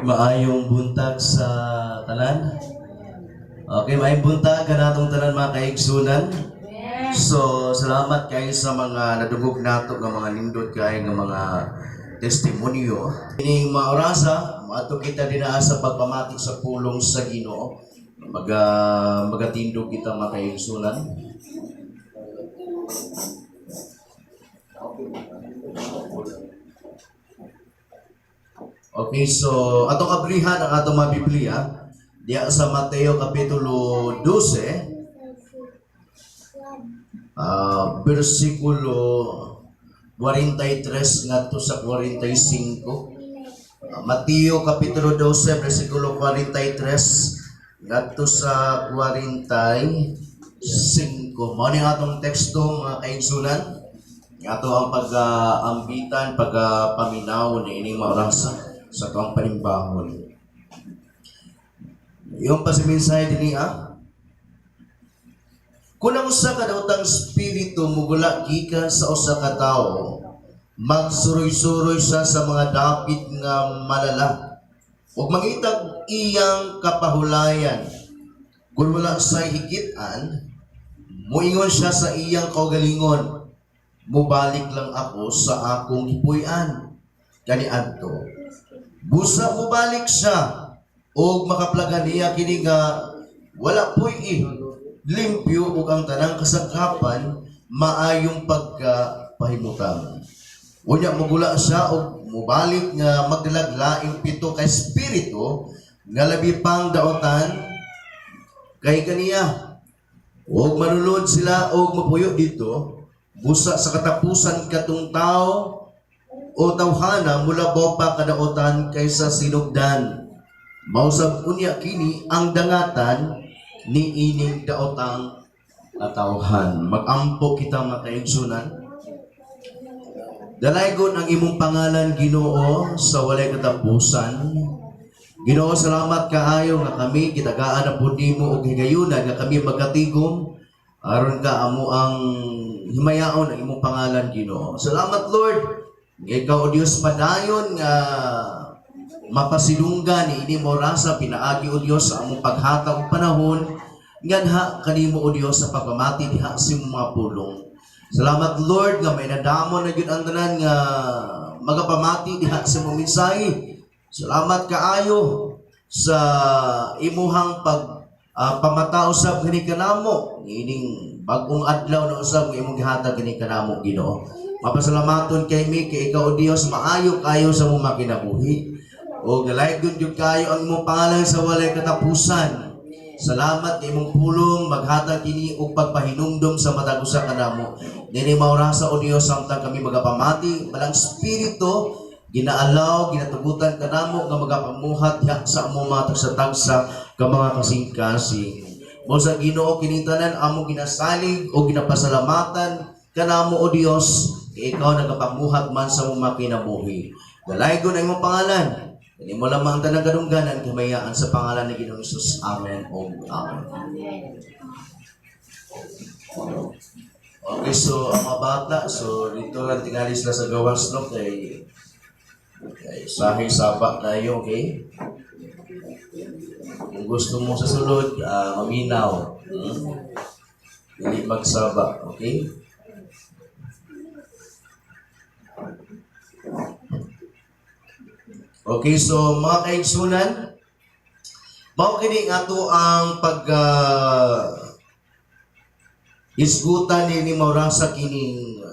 Maayong buntag sa tanan. Okay, maayong buntag kanatong tanan mga kaigsunan. So, salamat kayo sa mga nadugog nato ng mga nindot kayo ng mga testimonyo. Ining mga orasa, maato kita dinaa sa pagpamatik sa pulong sa Ginoo. Magatindog kita mga kaigsunan. Okay, so atong kablihan ang atong mga Biblia diya sa Mateo Kapitulo 12, versikulo 43 ngadto sa 45. Mateo Kapitulo 12, versikulo 43 ngadto sa 45. Mao ni atong teksto mga kaigsunan. Ato ang pag-ambitan, pag-paminaw ni ining maurasa sa tuang panimbahon. Yung pasiminsahe din niya, kung ang usa ka daotang espiritu mugula gikan sa usa ka tawo, magsuroy-suroy siya sa mga dapit nga malala, ug mangitag iyang kapahulayan. Kung wala sa higit-an, muingon siya sa iyang kaugalingon, mubalik lang ako sa akong gipuy-an. Kaniadto busa mubalik siya og makaplagan niya kini nga wala puy limpyo ug ang tanang kasagapan maayong pagkapahimutan. Unya magula siya og mubalik nga magdalaglaing 7 ka espiritu nga labi pang daotan kay kaniya. Og manulod sila og mapuyo dito busa sa katapusan katong tao o tawhana mula pa kadaotan kaysa sinugdan. Mausab unya kini ang dangatan ni ining daotang katawhan. Magampo kita mga kaigsunan. Dalaygon ang imong pangalan Ginoo sa walay katapusan. Ginoo, salamat kaayo nga kami kitagaan na pud nimo og higayunan nga kami magatigom aron ka amo ang himayaon ang imong pangalan Ginoo. Salamat Lord. Ikaw o Diyos padayon nga mapasilunggan ni ini mo rasa pinaagi o Diyos sa among paghatag panahon nganha kanimo o Diyos sa pagpamati diha sa mga pulong. Salamat Lord nga may nadamon na gyud ang tanan nga magapamati diha sa mga mensahe. Salamat kaayo sa imuhang pamata usab kini kanamo ining bag-ong adlaw na usab nga imong gihatag kini kanamo Ginoo. Mapasalamaton kay mi kay ikaw o Dios maayo kayo sa mong makinabuhi. O galaygon jud kayo ang imong pangalan sa walay katapusan. Salamat kay imong pulong maghatag kini og pagpahinumdom sa matag usa kanamo. Dili maurasa o Dios samtang kami magapamati balang espiritu ginaalaw ginatugutan kanamo nga magapamuhat diha sa among mga tagsa-tagsa ka mga kasing-kasing. Mo sa Ginoo kini tanan among ginasalig o ginapasalamatan kanamo o Dios. Ikaw nagapamuhat man sa mong makinabuhi. Dalaygon ang imong pangalan. Dili mo lamang tanang kadungganan kamayaan sa pangalan ni Ginoong Hesus. Amen o Amen. Okay, so ang mga bata, so dito lang tingali sila sa gawas no kay sahi saba tayo, okay? Kung gusto mo sa sulod, maminaw. Dili magsaba, okay? Okay, so mga kaigsunan, mao kini ato ang isgutan ni maurasa kining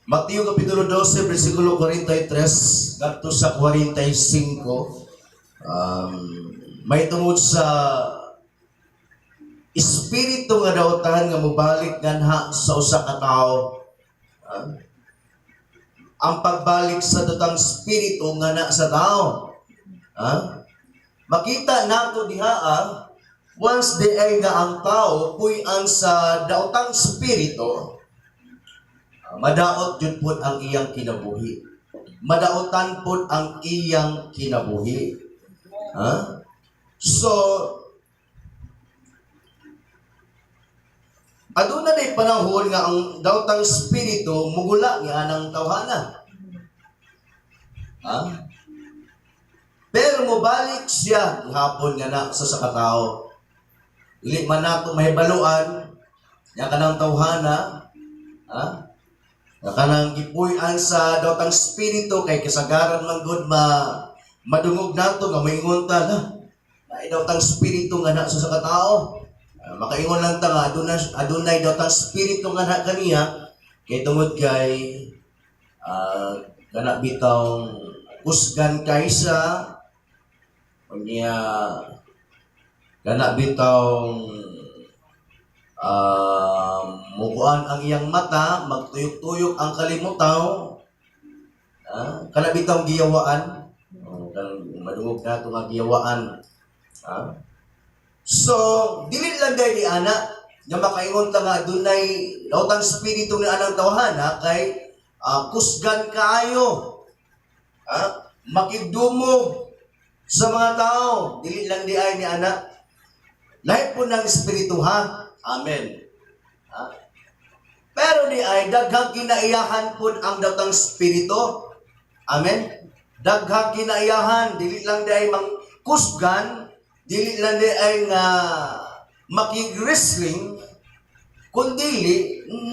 Mateo Kapitulo 12, versikulo 43 ngadto sa 45. May tungod sa espiritu nga daotan nga mobalik nganha sa usa ka tawo. Ang pagbalik sa datang espiritu nga na sa tao. Makita nato diha once di ay nga ang tao puy-an sa daotang espiritu, madaot jud pud ang iyang kinabuhi. Madaotan pud ang iyang kinabuhi. So, aduna na panahon nga ang daotang spirito mugula nga anang tawhana. Ha? Pero mobalik siya hapon nga na sa katao. Dili man nato mahibaluan nga kanang tawhana, ha? Nga kanang gipuy-an sa daotang spirito kay kasagaran man gud madungog nato nga maingon ta na ay daotang spirito nga na sa katao. Makaingon lang ta nga adunay daotang spirito nga na kaniya kay tungod kay kana bitaw kusgan kaysa unya kana bitaw mukuan ang iyang mata, magtuyok-tuyok ang kalimutaw, kana bitaw giyawaan, madungog na itong giyawaan. So, dili lang dahil ni ana, nga makaingon ta nga dunay daotang spirito ni anang tawhana kay kusgan kaayo. Makigdumog sa mga tao, dili lang di ay ni ana. Lahat po ng espiritu ha. Amen. Pero di ay daghang kinaiyahan po ang daotang spirito. Amen. Daghang kinaiyahan, dili lang di ay mangkusgan, dili lang di ay nga makig-wrestling, kundi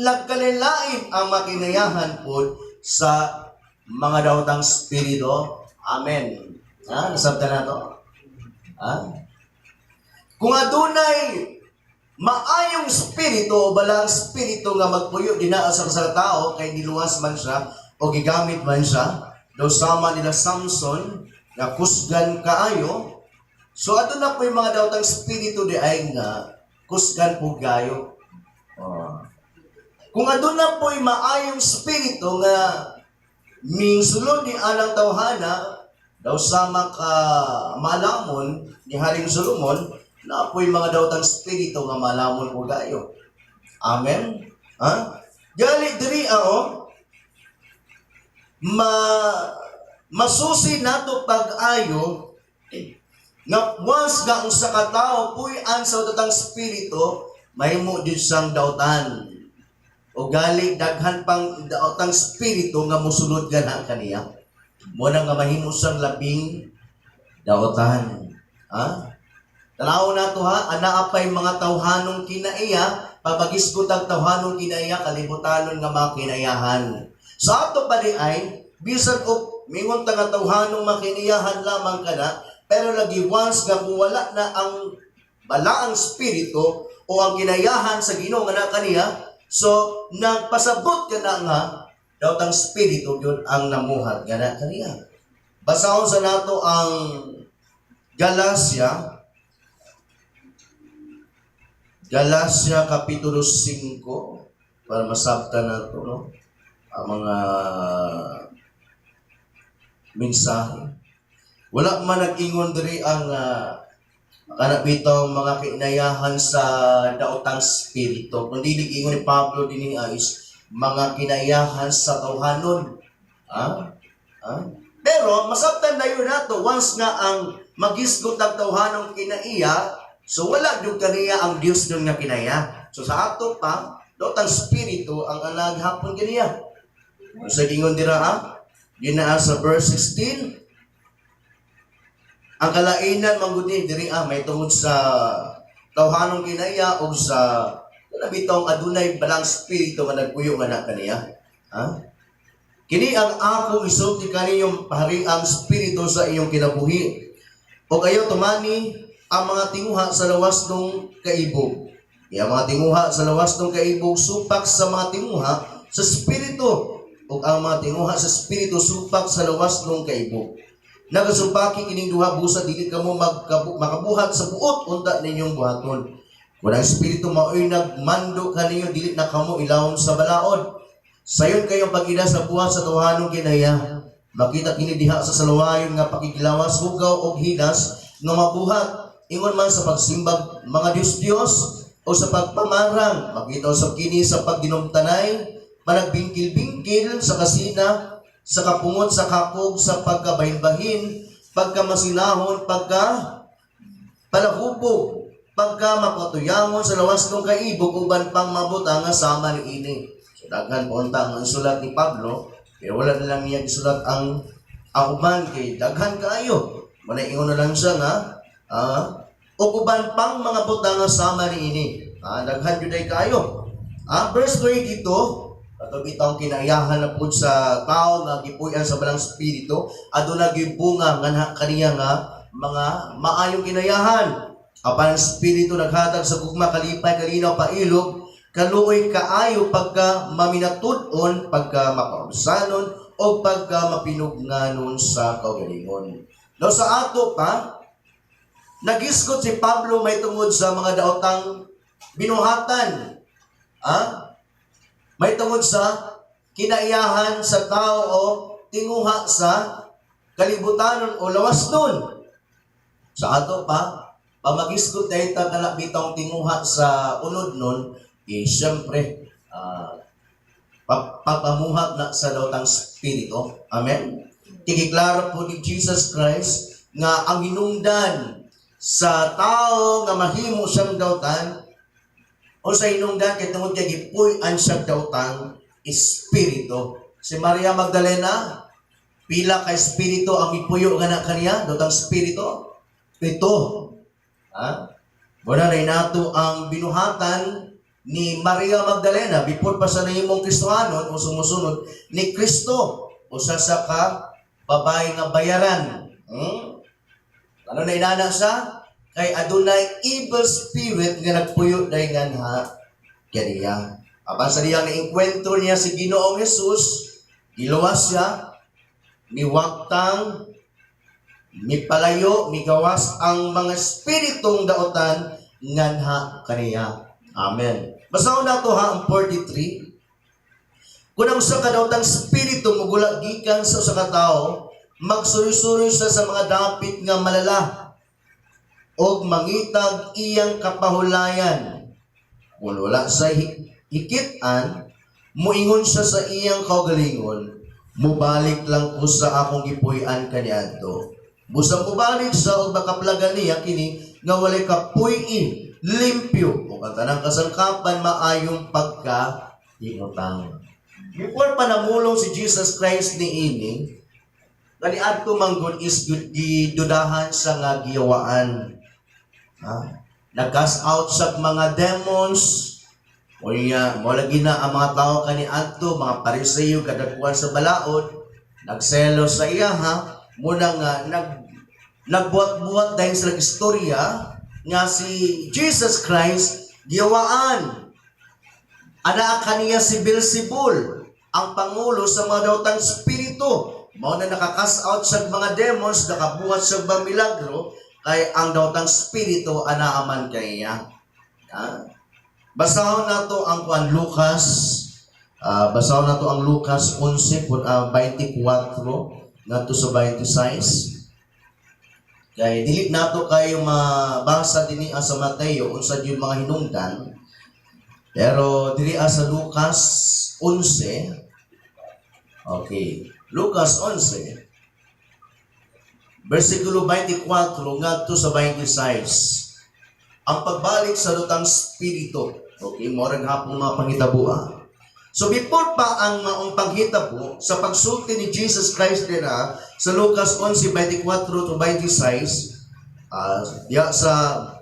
nagkalilain ang makinayahan po sa mga daotang spirito. Amen. Nasabta na to. Kung adunay maayong spirito o balang spirito nga magpuyo dinaa sa tao kay niluwas man siya o gigamit man siya, daw sama nila Samson na kusgan kaayo. So ato na po yung mga daotang spirito di ay nga kusgan po gayo. Kung ato na po yung maayong spirito nga ming sulod ni anang tawhana, daw sama ka malamon ni Haring Solomon na po yung mga daotang spirito nga malamon po gayo. Amen? Gali diri masusi nato pag-ayo nga once nga ang sa katao puy-an sa daotang spirito mahimo din siyang daotan. O gali daghan pang daotang spirito nga mosulod gana kaniya. Mo na nga mahimo siyang labing daotan. Tanaw na to ha, anaa pa'y mga tawhanong kinaiya, papagisgot ang tawhanong kinaiya, kalibutanon nga mga kinaiyahan. Sa ato pa di ay, bisan o mingon ta nga tawhanong makiniyahan lamang ka na, pero lagi once nga wala na ang balaang spirito o ang kinayahan sa Ginoo nga na kaniya, so nagpasabot ka na nga, daotang spirito yun ang namuhat nga na kaniya. Basahon sa nato ang Galacia Kapitulo 5 para masabta na ito, no? Ang mga mensahe. Wala man nag-ingon diri ang kanapitong mga kinayahan sa daotang spirito. Kundi nag-ingon ni Pablo din is mga kinayahan sa tawhanon. Pero masabtan na yun nato once nga ang magisgot ng tawhanong kinaiya, so wala yung kaniya ang Diyos yung nga kinaya. So sa ato pa, daotang spirito ang naghapon kaniya. Sa gingon dira ginaa sa verse 16, ang kalainan mangguni diri may tungod sa tawhanong kinaya o sa kanabitong adunay balang spirito nga nagpuyo nga na kaniya. Kini ang ako isulti kaniyong pahariang spirito sa iyong kinabuhi. O kayo tumani ang mga tinguha sa lawas ng kaibog. Ang mga tinguha sa lawas ng kaibog supak sa mga tinguha sa spirito. O ang mga tinguha sa spirito supak sa lawas ng kaibog. Nagasupaki kining duha busa dili kamo makabuhat sa buot unta ninyong buhaton. Kung ang spirito maoy nagmando kaninyo dili na kamo ilawom sa balaod. Sayon kayong pag-ila sa buhat sa tawhanong kinaya. Makita kini diha sa salawayon nga pakikilawas hugaw og hinas nga mabuhat. Ingon man sa pagsimbag mga Diyos-Diyos o sa pagpamarang, makita sa kini sa pagdinumtanay, managbingkil-bingkil sa kasina, sa kapungot, sa kakog, sa pagkabahin-bahin, pagkamasinahon, palahubog, pagka mapatuyangon sa lawas ng kaibog, uban pang mabuta nga sama ni ini. So, daghan po ang sulat ni Pablo, pero wala na lang niya isulat ang uban kay daghan kaayo. Manaingon na lang siya nga, uban pang mga buta nga sama ni ini. Daghan yun ay kaayo. Verse 20 dito, atau bitang kinayahan na po sa tao nga gipuyan sa balang spirito, aduna gibunga nga kaniya nga mga maayong kinayahan. Apan ang spirito naghatag sa gugma kalipay kalinaw pailog, kaluoy kaayo pagka maminatud-on, pagka makaubsanon o pagka mapinugnanon sa kaugalingon. Now sa ato pa, nagisgot si Pablo may tungod sa mga daotang binuhatan. May tungod sa kinaiyahan sa tao o tinguha sa kalibutanon o lawas nun. Sa ato pa, pamagisgot dahil tagalak bitong tinguha sa unod nun, siyempre, papamuhat na sa daotang spirito. Amen? Ikiklaro po ni Jesus Christ nga ang hinungdan sa tao nga mahimo siyang dautan o sa hinungdan kay tungod kay gipuy-an siyang dautang espiritu. Si Maria Magdalena, pila ka espiritu ang mipuyo nga na kaniya, dautang espiritu? 7. Wala na nato ang binuhatan ni Maria Magdalena before pa sa nahimong Kristohanon o sumusunod ni Kristo o sa ka babae nga bayaran. Ano na inana siya? Kay adunay evil spirit nga nagpuyo dahi nga kaniya. Apan sa diyang na-enkwentro niya si Ginoong Jesus, giluwas siya, miwagtang, mipalayo, migawas ang mga spiritong daotan nga kaniya. Amen. Basaw na to ang 43. Kung ang usa ka daotang spirito mugula gikan sa usa ka tawo, magsuri-suri siya sa mga dapit nga malala o mangitag iyang kapahulayan. Kung wala sa hikitan, muingon siya sa iyang kaugalingon, mubalik lang ko sa akong gipuy-an kaniadto. Busa mubalik sa o makaplagan niya kini nga walay kapuy-in, limpyo o katanang kasangkapan maayong pagka-inutang. Before pa namulong si Jesus Christ ni ini, kaniadto manggod is gidudahan sa nga giyawaan. Nag-cast out sa mga demons. O niya, mo lagi na ang mga tao kaniadto, mga Pariseo kadagkuan sa balaod, nagselo sa iya muna nga nagbuhat-buhat dahil sa istorya nga si Jesus Christ giyawaan. Ana kaniya si Beelzebul, ang pangulo sa mga daotang spirito. Mao na naka-cast out sa mga demons, nakabuhat sa mga milagro, kay ang daotang spirito anaaman kaniya. Basahon nato ang Lucas, basahon nato ang Lucas 11:24 ngadto sa 26. Kay dili nato kayo mabasa dinhi sa Mateo unsa jud mga hinungdan. Pero dili sa Lucas 11. Okay, Lucas 11 versikulo 24 ngadto sa 26. Ang pagbalik sa lutang spirito. Okay, morag hapon mga panghitabo. So before pa ang maong panghitabo sa pagsulti ni Jesus Christ nila sa Lucas 11:24 to 26, sa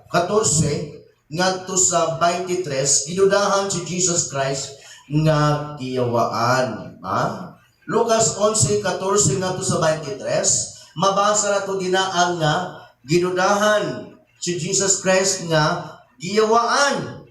14 ngadto sa 23, gidudahan si Jesus Christ nga giyawaan. Lucas 11:14 ngadto sa 23, mabasa nato dinaan nga gidudahan si Jesus Christ nga giyawaan.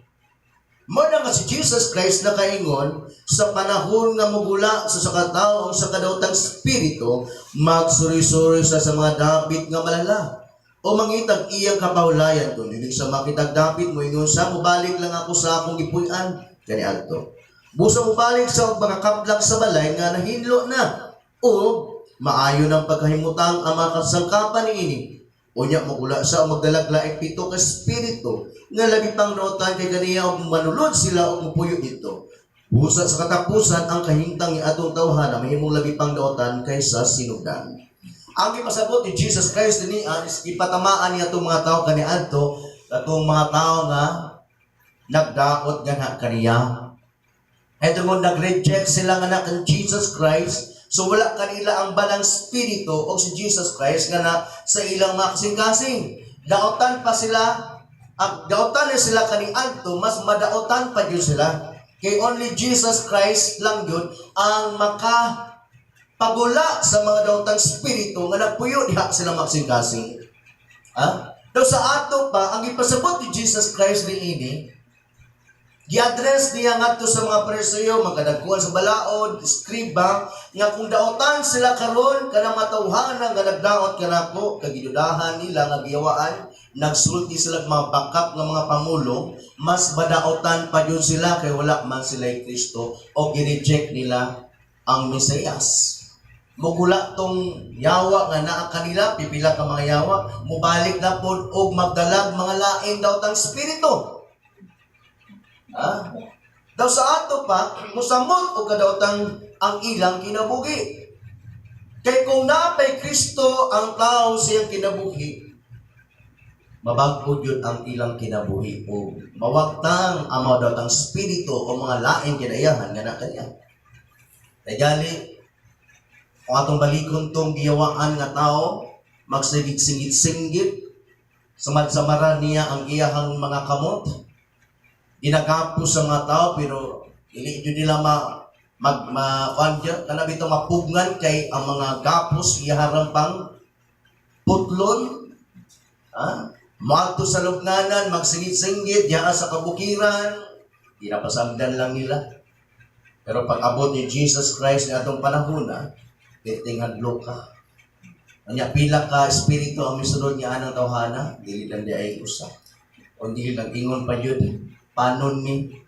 Muna nga si Jesus Christ nakaingon sa panahon nga mugula sa sakataw o sa kadaotang spirito, magsuri-suri sa mga dapit nga malala o mangitag iyang kapahulayan. Kung hindi sa makitag dapit mo, ingon sa mubalik lang ako sa akong gipuy-an kaniadto. Busa mubalik sa mga kaplag sa balay nga nahinlo na o maayo ng pagkahimutang ang mga kasangkapan niini. Unya mugula sa magdalaglaing 7 ka espiritu nga labi pang notan kay kaniya og manulod sila og mupuyo dito. Busa sa katapusan ang kahintang ni atong tawhana mahimong labi pang notan kaysa sinugdan. Ang ipasabot ni Jesus Christ din is ipatamaan niya itong mga tao kaniadto, itong mga tao nga nagdaot nga kaniya. Ito kung nag-reject sila nga na kan Jesus Christ, so wala kanila ang balang spirito o si Jesus Christ nga na sa ilang mga kasing-kasing. Daotan pa sila, daotan na sila kaniadto, mas madaotan pa yun sila. Kay only Jesus Christ lang yun ang makapagula sa mga daotang spirito nga nagpuyo diha sila maksing-kasing. Daw sa ato pa, ang ipasabot ni Jesus Christ ni ini, gi-address niya ngadto sa mga Pariseo, magkadagkuhan sa balaod, skriba, nga kung daotan sila karon kanang matawhanan nga nagdaot kanako, kagidudahan nila nga giyawaan, nagsulti sila mga backup ng mga pangulo, mas madaotan pa yun sila kay wala man sila ay Kristo o gi-reject nila ang Mesiyas. Mugula tong yawa nga naa kanila, pipila ka mga yawa, mubalik na po og magdalag mga lain daw tang spirito. Daw sa ato pa, musamot o kadawtang ang ilang kinabuhi. Kay kung napay Kristo ang tao siyang kinabuhi, mabagpod yun ang ilang kinabuhi o mawagtang ang mga datang spirito o mga laing kinayahan nga na kanya. Nagali, kung atong balikon tong giyawaan nga tao, magsigit-singit-singgit, samad-samaran niya ang iyahang mga kamot, ginagapos sa mga tao, pero hindi nila kanabito mapugngan kay ang mga gapos, iyaharang pang putlon, Magto sa lubnganan, magsingit-singit, diya sa kabukiran, pinapasagdan lang nila. Pero pag abot ni Jesus Christ na atong panahon, piting hadlo ka. Anya pila ka espiritu ang misunod niya anang tawhana, dili lang di ay usa. O dili lang ingon pa yun, panon ni.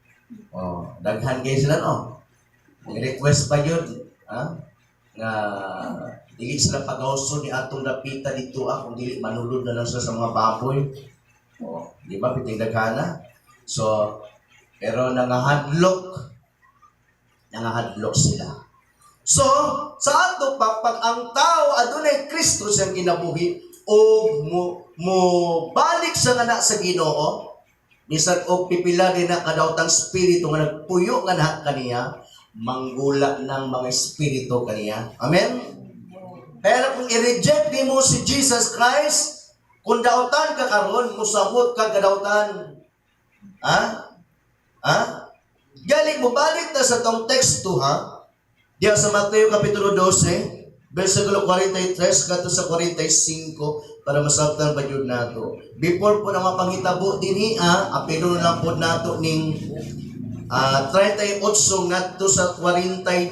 Daghan kayo sila no. Nag-request pa yun, nga dili sila pagawso ni atong dapita dito kung dili manulod na lang sila sa mga baboy. Di ba piting daghana? So, pero nangahadlok sila. So, sa ato pag ang tao adunay Kristo siyang kinabuhi o mo balik sa ngana sa Ginoo, bisan og pipila din na kadawtang spirito nga nagpuyo nga na kaniya, manggula ng mga espiritu kaniya. Amen? Pero kung i-reject di mo si Jesus Christ, kung dautan ka karon, musabot ka kadautan. Galing mo, balik na sa tong teksto, diya sa Mateo Kapitulo 12, versikulo 43, kato sa 45, para masabtan ba yun nato. Before po na mapanghitabo din apelo lang po nato ning 38 ngadto sa 42.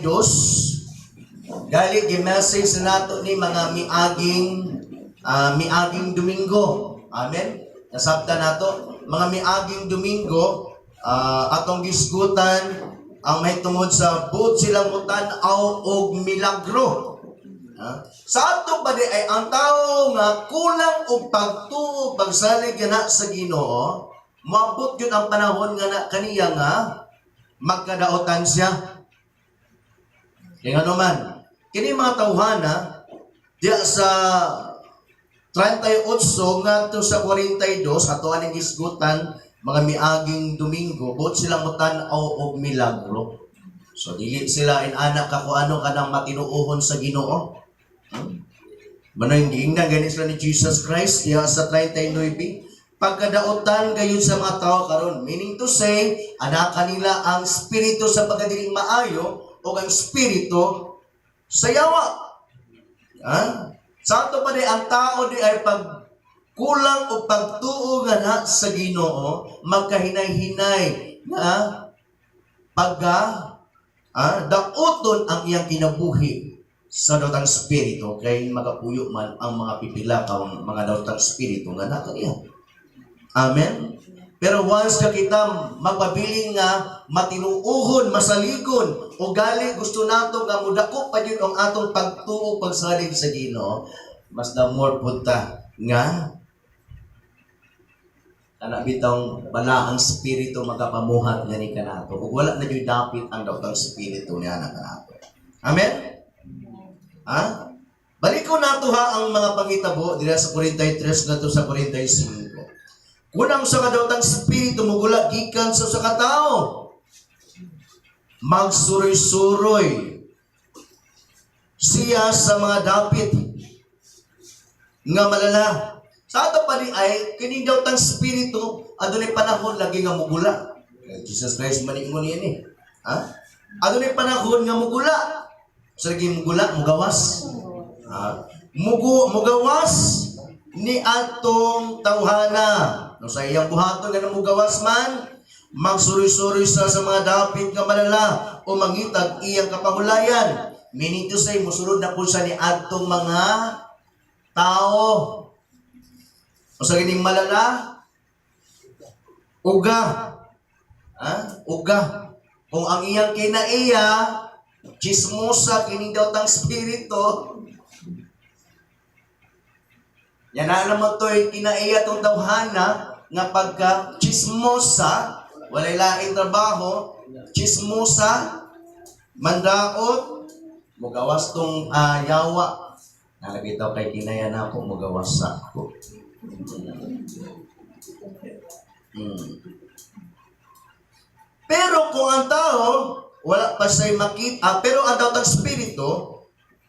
Gali gi-message nato ni mga miaging Domingo. Amen. Nasabta nato mga miaging Domingo atong gisgutan ang may tungod sa buot silang mutan-aw og milagro. Sa ato pa di ay ang tao nga kulang og pagtuo pagsalig na sa Ginoo, maabot yun ang panahon nga na kaniya nga magkadaotan siya. Kaya naman, kini mga tawhana, diya sa 38 ngadto sa 42, ato aning isgutan, mga miaging Domingo, buot silang mutan-aw og milagro. So, dili sila inanak ka kung ano kanang matinuohon sa Ginoo. Manoy, hindi na ganit sila ni Jesus Christ, diya sa 39, pagkadaotan gayon sa mga tao karon, meaning to say, anak kanila ang spirito sa pagkadiling maayo o ang spirito sa yawa. Sa ato pa di ang tao di ay pag kulang o pagtuo nga na sa Ginoo, magkahinay-hinay na dauton ang iyang kinabuhi sa daotang spirito kay magapuyo man ang mga pipila kang mga daotang spirito nga na kaniya. Amen? Pero once ka kita magpabiling nga matinuuhon, masaligon, o gali gusto nato nga mudako pa yun ang atong pagtuo, pagsalig sa Ginoo, mas the more punta nga kanabitang bala ang spirito magapamuhat nga ni kanato. Ug wala na jud dapit ang daotang spirito niya na kanato. Amen? Balik ko nato ha ang mga pangitabo dira sa 43 ngadto sa 45. Kunang sa kadawtang spirito mugula gikan sa katao. Magsuroy-suroy siya sa mga dapit nga malala. Sa ato pa ni ay kining dawtang spirito adunay panahon lagi nga mugula. Jesus Christ maningon niya ni. Ha? Adunay panahon nga mugula. Sa lagi mugula mugawas. Mugawas ni atong tawhana. No sa iyang buhaton nga mugawas man, magsuroy-suroy sa mga dapit nga malala o mangitag iyang kapahulayan. Meaning to say, musulod na po siya ni atong mga tao. O sa gining malala, uga. Uga. Kung ang iyang kinaiya, chismosa, kining daw tang spirito, yan na naman to'y kinaiya tong tawhana nga pagka chismosa, walay laing trabaho, chismosa, mandaot, mugawas tong yawa. Nalabitaw kay kinaya na ako, mugawas sa ako. Pero kung ang tao, wala pa siya'y makita, pero ang daw tang spirito,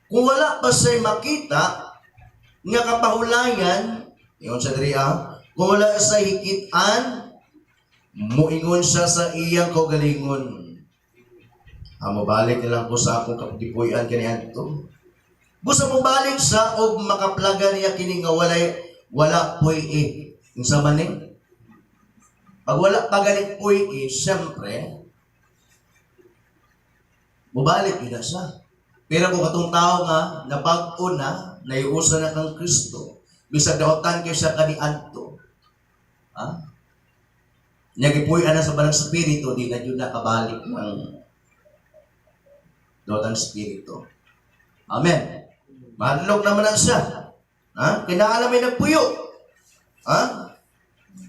kung wala pa siya'y makita, nga kapahulayan, yun sa diriya, kung wala sa hikitan, muingon siya sa iyang kaugalingon. Mabalik na lang po sa akong kapipuyan kaniyan ito. Gusto mo balik sa o makaplaga niya kini nga wala po'y yung sa maning. Pag wala pa galing po'y siyempre, mabalik yun na siya. Pero kung katong tao nga, napag-o na, naiusa na kang Kristo, bisag daotan kayo siya kanianto. Nagipuy na sa balang spirito, di na yun nakabalik ng daotan spirito. Amen. Madlog naman na siya. Kinaalam may nagpuyo.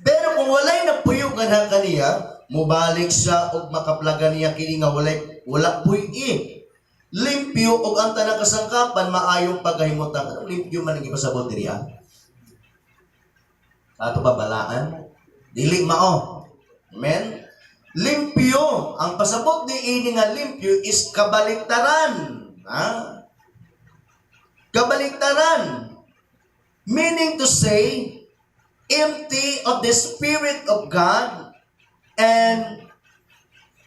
Pero kung walay nagpuyo nga na kaniya, mubalik siya o makaplaga niya kini nga wala puy limpyo o ang tanang kasangkapan maayong pagkahimutan. Limpyo man ang ipasabot diriya. Ato babalaan. Dili mao. Amen? Limpyo. Ang pasabot ni ini nga limpyo is kabaliktaran. Kabaliktaran. Meaning to say, empty of the Spirit of God and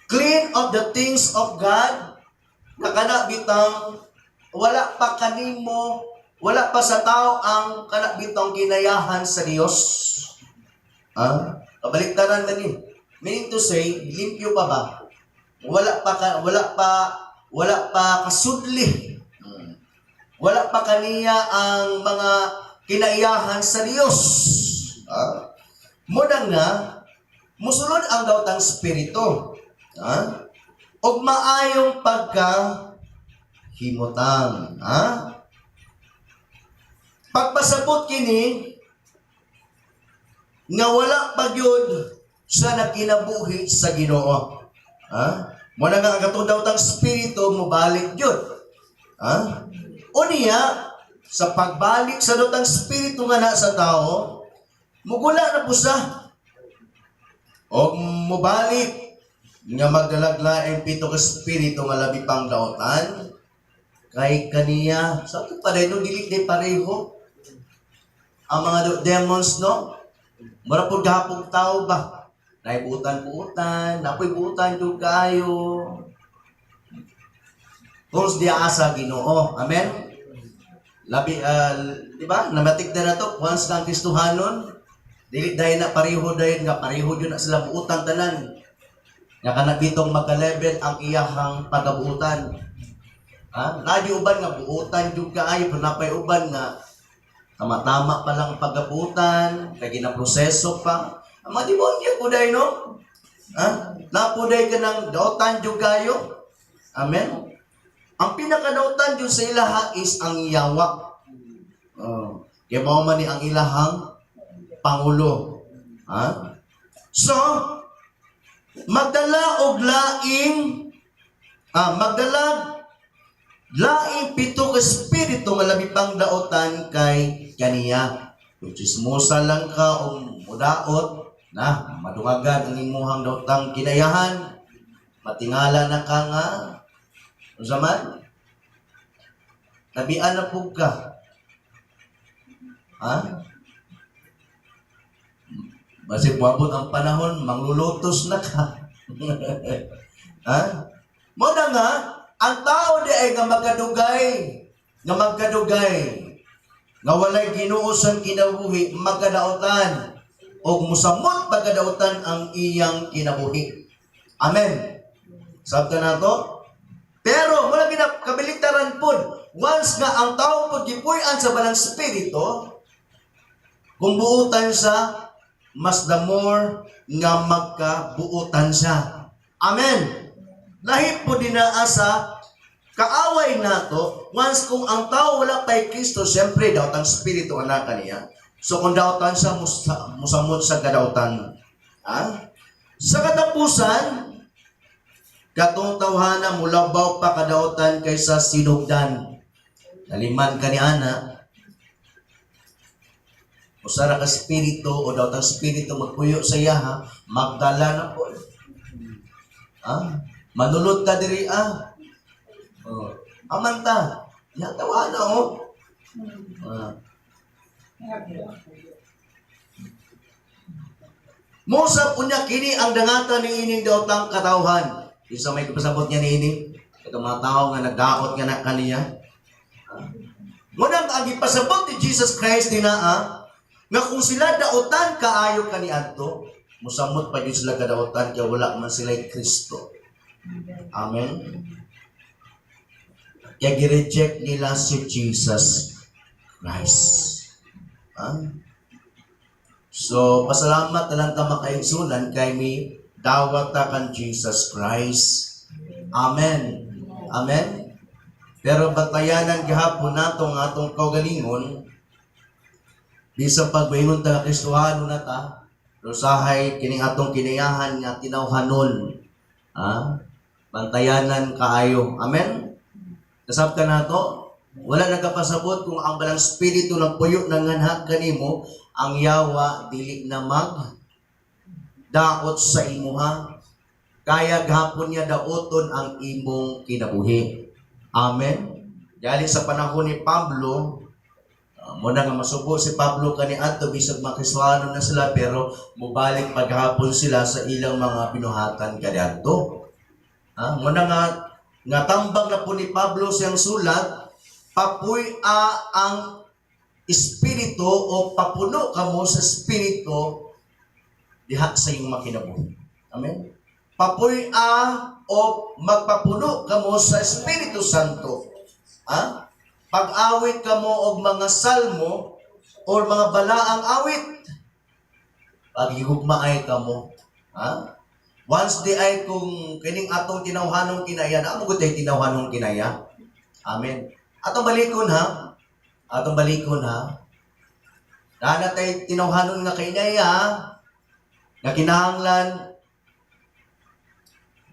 clean of the things of God. Nakana bitang wala pa kanimo, wala pa sa tao ang kana bitang kinayahan sa Dios. Kabaliktaran man ni. Meaning to say, limpyo pa ba? Wala pa kasudli. Wala pa kaniya ang mga kinaiyahan sa Dios. Muna nga, musulod ang daotang spirito. Og maayong pagkahimutang. Pagpasabot kini, nga wala pa gyud sa nakinabuhi sa Ginoo. Muna nga ang katong daotang spirito, mubalik gyud. O niya, sa pagbalik sa daotang spirito nga na sa tao, mugula na po siya. O mubalik nga magdalaglaeng pito ka spirito nga labi pang daotan kay kaniya. Sa ito pa rin, no, dili day pareho. Ang mga demons, no? Mura po gahapong tao ba? Naibutan-butan, napoy-butan yung kayo. Kung di asa Ginoo. Amen? Labi, di ba? Namatik na to, once kang Kristohanon, dili dahil na pareho dahil nga pareho yun na sila buutan tanan. Nga kanabitong magka-level ang iyahang pagabuutan. Nadi uban nga buutan yung kaayo, napay uban nga tama-tama pa lang pagabuutan, kaya ginaproseso pa. Ang mga demonyo po dahil, no? Napuday ka ng daotan yung kayo. Amen? Ang pinakadautan yung sa ilaha is ang yawa. Kaya mo man ni ang ilahang Pangulo. So, magdala og laing magdala Laing pito ka espiritu nga labi pang daotan kay kaniya. Kung chismosa lang ka o mudaot, na madugagan ang imuhang daotang kinayahan, matingala na ka nga, o zaman, tabian na po ka. Ha? Basi buwabot ang panahon, manglulutos na ka. Ha? Mo na nga, ang tao di ay nga magkadugay, nga walay ginuusan kinabuhi, magkadaotan, o musamot pagkadaotan ang iyang kinabuhi. Amen. Sabta na to? Pero, mula kabilitaran po, once nga ang tao po gipuy-an sa balang spirito, kung buutan sa mas the more nga magkabuutan siya. Amen. Lahit po dinaa sa kaaway nato, once kung ang tao wala kay Kristo, siyempre daotang spirito anak kaniya. So kung daotan siya, musamot sa kadautan. Ha? Sa katapusan, katong tawhana mulabaw pa kadautan kaysa sinugdan. Naliman ka ni ana, usara ka spirito o daw spirito magpuyo sa iya ha, magdala na po. Manulod ka diri amanta, yatawa na Musap unya kini ang dangatan ni ining daotang katawhan. Isa may kapasabot niya ni ini, itong mga tao nga nagdaot nga na kaniya. Ngunang ang ipasabot ni Jesus Christ dinaa, nga kung sila daotan kaayo kaniadto, musamot pa din sila kadaotan kaya wala man sila Kristo. Amen. Kaya gireject nila si Jesus Christ. So, pasalamat na lang ta makaigsunan kay mi dawat ta kan Jesus Christ. Amen. Amen. Pero batayanan gihapon natong atong kaugalingon, bisang pagbaingon ta Kristohano na ta, usahay kining atong kinayahan nga tinawhanon. Bantayanan kaayo. Amen? Kasabta na to, wala nagkapasabot kung ang balang spirito ng puyo ng nganha kanimo, ang yawa dili na daot sa imuha. Kaya gahapon niya daoton ang imong kinabuhi. Amen? Dahil sa panahon ni Pablo, muna nga masubo si Pablo kaniadto bisag makiswano na sila pero mubalik paghapon sila sa ilang mga binuhatan kaniadto. Muna nga tambang na po ni Pablo siyang sulat, papuy-a ang espiritu o papuno kamo sa espiritu diha sa iyong makinabuhi. Amen? Papuy-a o magpapuno kamo sa Espiritu Santo. Pag-awit kamo og mga salmo o mga balaang awit. Paghigugmaay kamo. Once di ay kung kining atong tinawhanong kinaya, na amugod ay tinawhanong kinaya. Amen. Atong balikon ha. Dahil tayo tinawhanon nga kinaya, na kinahanglan,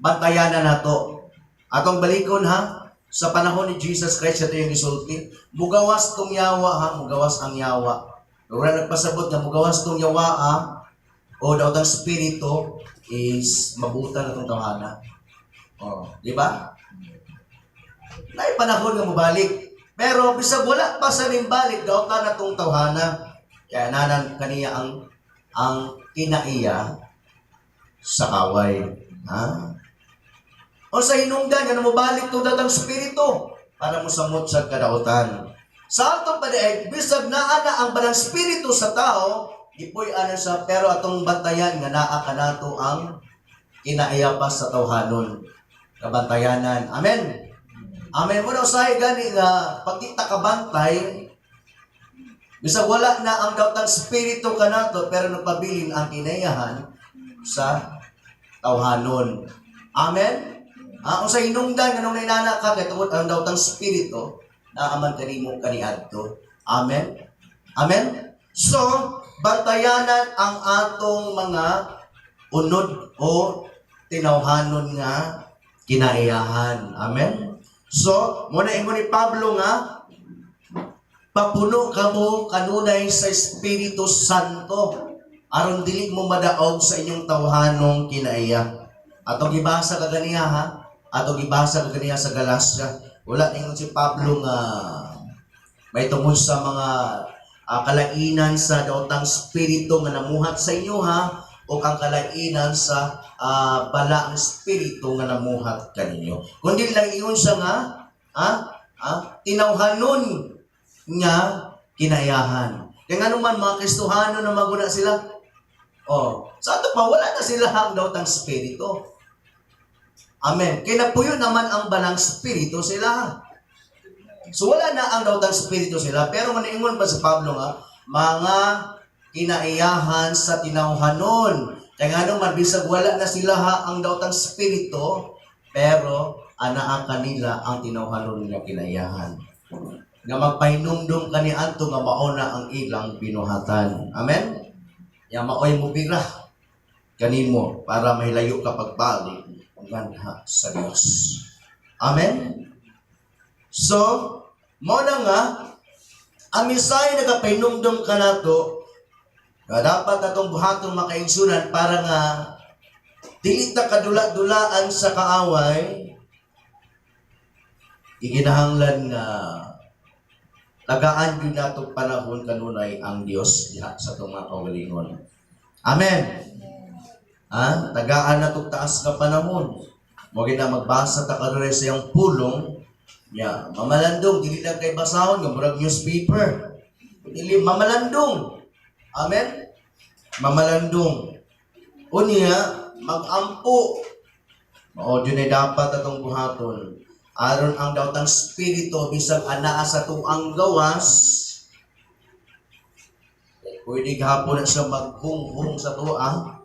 bantayan na nato. Atong balikon ha. Sa panahon ni Jesus Christ, ito yung isulti. Mugawas tong yawa ha, mugawas ang yawa. Wala nagpasabot na mugawas tong yawa o daw tang spirito is mabutan na itong tawhana. Di ba? May panahon nga mabalik. Pero bisag wala pa sa balik daw ta na itong tawhana. Kaya nanan kaniya ang kinaiya sa kaway. O sa hinungdan, yan mo balik itong datang spirito para mo samot sa kadautan. Sa atong padaig, bisag naa na ang balang spirito sa tao, ipoy ana sa pero atong bantayan nga naa ka nato ang kinaiyapas sa tawhanon. Kabantayanan. Amen. Amen. Muna usahay gani nga pagkita ka bantay, bisag wala na ang datang spirito ka nato pero nagpabilin ang kinaiyahan sa tawhanon. Amen. Kung sa hinungdan, anong nainana ka, kaya tungkol ang daw spirito, naaman kanimo kaniadto. Amen? Amen? So, bantayanan ang atong mga unod o tinawhanon nga kinaiyahan. Amen? So, muna ingon ni Pablo nga, papuno kamo kanunay sa Espiritu Santo aron dili mo madaog sa inyong tawhanong kinaiya. Atong gibasa kaganiya ha, atong gibasa kaganiya sa Galacia. Wala ningon si Pablo nga may tungod sa mga kalainan sa daotang spirito nga namuhat sa inyo ha, o ang kalainan sa balaang spirito nga namuhat kaninyo. Kundi lang ingon siya nga, tinawhanon nga kinayahan. Kaya nga naman mga Kristohano na maguna sila, sa ato pa, wala na sila ang daotang spirito. Amen. Kaya napuyo naman ang balang spirito sila. So wala na ang daotang spirito sila. Pero maniingon pa sa Pablo nga, mga kinaiyahan sa tinawhanon. Kaya nga naman, bisag wala na sila ang daotang spirito, pero anaa kanila ang tinawhanon nga kinaiyahan. Nga magpahinumdum kani adto nga mauna ang ilang binuhatan. Amen? Ya maoy mo bira kanimo para mahilayo ka pagbalik ang ganha sa Dios. Amen? So, mo na nga, ang misay nagapahinumdum ka nato, nga dapat atong buhatong makaigsunan para nga dili ta kadula-dulaan sa kaaway, iginahanglan nga tagaan yun natong panahon kanunay ang Dios diha sa itong mga kaugalingon. Amen. Tagaan natong taas ka panahon. Mo na magbasa ta kanunay sa iyang pulong, mamalandong, dili lang kay basahon, nga murag newspaper. Dili, mamalandong. Amen? Mamalandong. Unya, mag-ampo. Mao yun ay dapat atong buhaton. Aron ang daotang spirito bisag anaa sa tuang gawas, pwede gahapon na siya maghung-hung sa tuang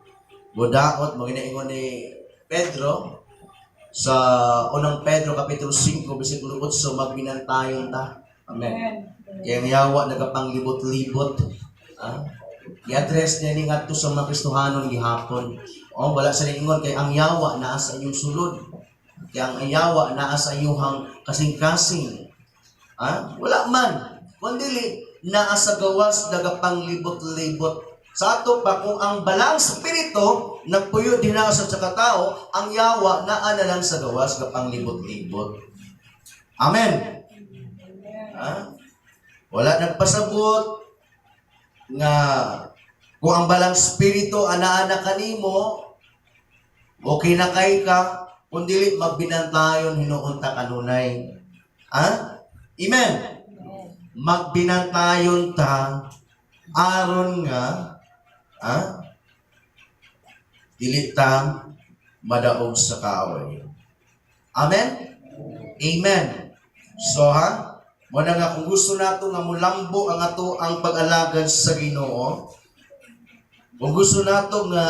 budaot. Mo ginaingon ni Pedro sa unang Pedro kapitulo 5 bersikulo 8, magbinantayon ta. Amen. Kaya ang yawa nagapanglibot-libot. I-address niya ni ngadto sa mga Kristohanon gihapon. Wala sa ningon kay ang yawa naa sa inyong sulod. Kaya ang ayawa naa sa iyong kasing-kasing. Wala man. Kundi naa sa gawas nagapanglibot-libot. Sa ato pa, kung ang balang spirito nagpuyo din na sa tao, ang yawa naa na lang sa gawas nagapanglibot-libot. Amen. Wala nagpasabot nga kung ang balang spirito anaa na kanimo, okay na kay ka, kundi magbinantayon hinuunta kanunay. Amen. Magbinantayon ta aron nga dili ta madaog sa kaaway. Amen. Amen. So mo na nga kung gusto nato nga mulambo ang ato ang pag-alagad sa Ginoo, kung gusto nato nga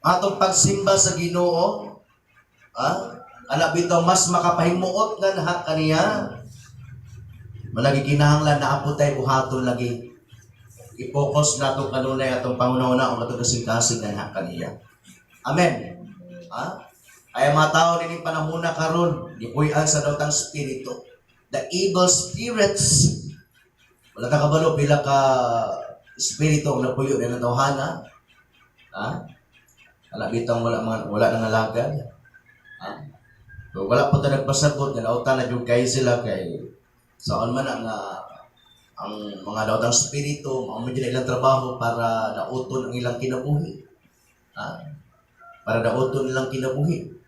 atong pagsimba sa Ginoo, bitaw mas makapahimuot nga nahat kaniya, malagi kinahanglan na apotay buhaton lagi. I-focus nato kanunay atong pangunauna o atong kasing-kasing nga nahat kaniya. Amen. Ay mga tao din panahuna karon, gipuy-an sa daotang spirito. The evil spirits, wala ka kabalo pila ka spirito ang napuyo na tawhana. Bitang wala nang alagad. So, wala po ta nagpasabot nga nauta na yung kay sila kay saan man ang mga daotang spirito, mga medyo ilang trabaho para nauton ang ilang kinabuhi. Para nauton nilang kinabuhi.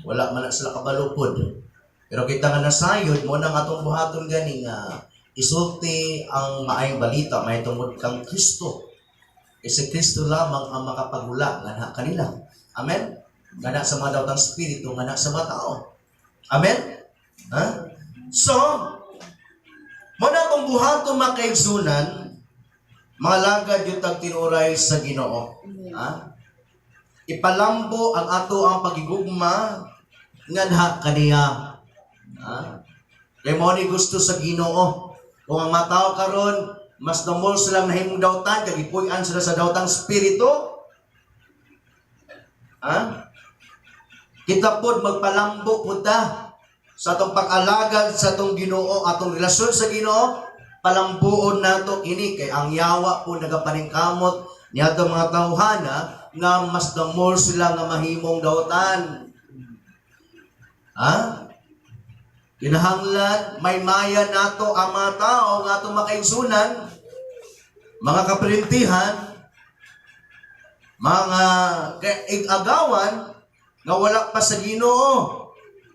Wala man na sila kabalupod. Pero kita nga nasayod mo nang atong buhaton gani nga isulti ang maayong balita may tungod kang Kristo. Si Kristo lamang ang makapagula nga kanila. Amen? Nga sa mga daotang spirito, nga sa mga tao. Amen? So, muna akong buhaton makaigsunan, mga lagad yung tagtinuray sa Ginoo. Ipalambo ang ato ang pagigugma nga kaniya. Kaya mo ni gusto sa Ginoo. Kung ang mga tao karon mas namol silang nahimong dautan, kagipuy-an sila sa dautang spirito. Kita pod magpalambo po ta sa atong pag-alagad sa atong Ginoo, atong relasyon sa Ginoo, palambuon nato ini kay ang yawa po nagapaningkamot niadto mga tawhana nga mas damol sila nga mahimong daotan. Ha? Kinahanglan may maya nato ang mga tao nga atong makaigsunan, mga kapirintihan, mga ig-agawan nga wala pa sa Ginoo.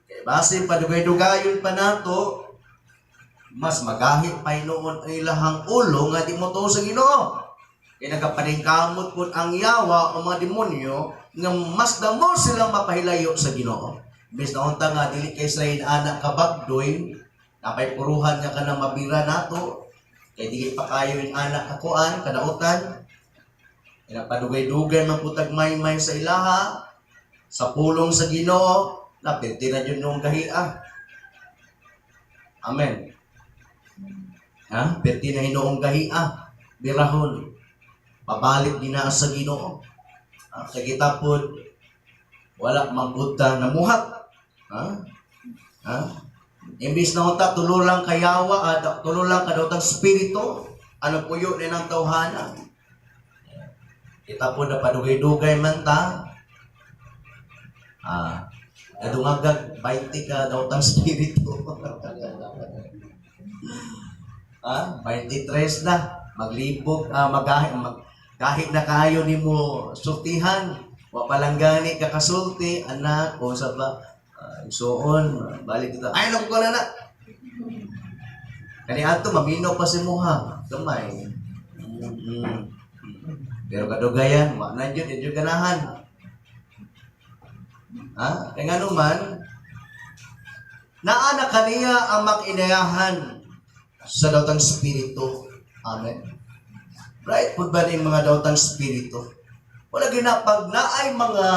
Kay base padugay-dugayon pa nato, mas magahit pa noon ang ilahang ulo nga di mo to sa Ginoo. Kay nagapaningkamot po ang yawa o mga demonyo nga mas damo silang mapahilayo sa Ginoo. Bis na unta nga dili kay sila anak kabagdoy, napay puruhan nga kanang mabira nato, kay dili pa kayo yung anak kakuan kadautan. Pinapadugay-dugay man putag may sa ilaha, sa pulong sa Ginoo, napinti na yun yung gahia. Amen. Ha? Pinti na hinoong gahia, birahon. Pabalik din na sa Ginoo. Kaya kita po, wala magbuta na muhat. Ha? Ha? Imbis na unta, tululang kayawa, tululang kadautang spirito, ano po yun ng tawhana. Kita po na padugay-dugay man ta. Kadungagag, 20 ka dautang spirito. 23 na. Maglibog, kahit na kayo ni mo sultihan, wapalanggani kakasulti, anak, o sa ba, suon, balik ito. Ay, alam ko na. Kani ato, maminaw pa si Muha. Gamay. Pero kadugayan, nandiyon, nandiyon ganahan. Kaya nga naman, naana kaniya ang makinayahan sa dautang spirito. Amen. Right po ba ng mga dautang spirito? Wala ginapag na ay mga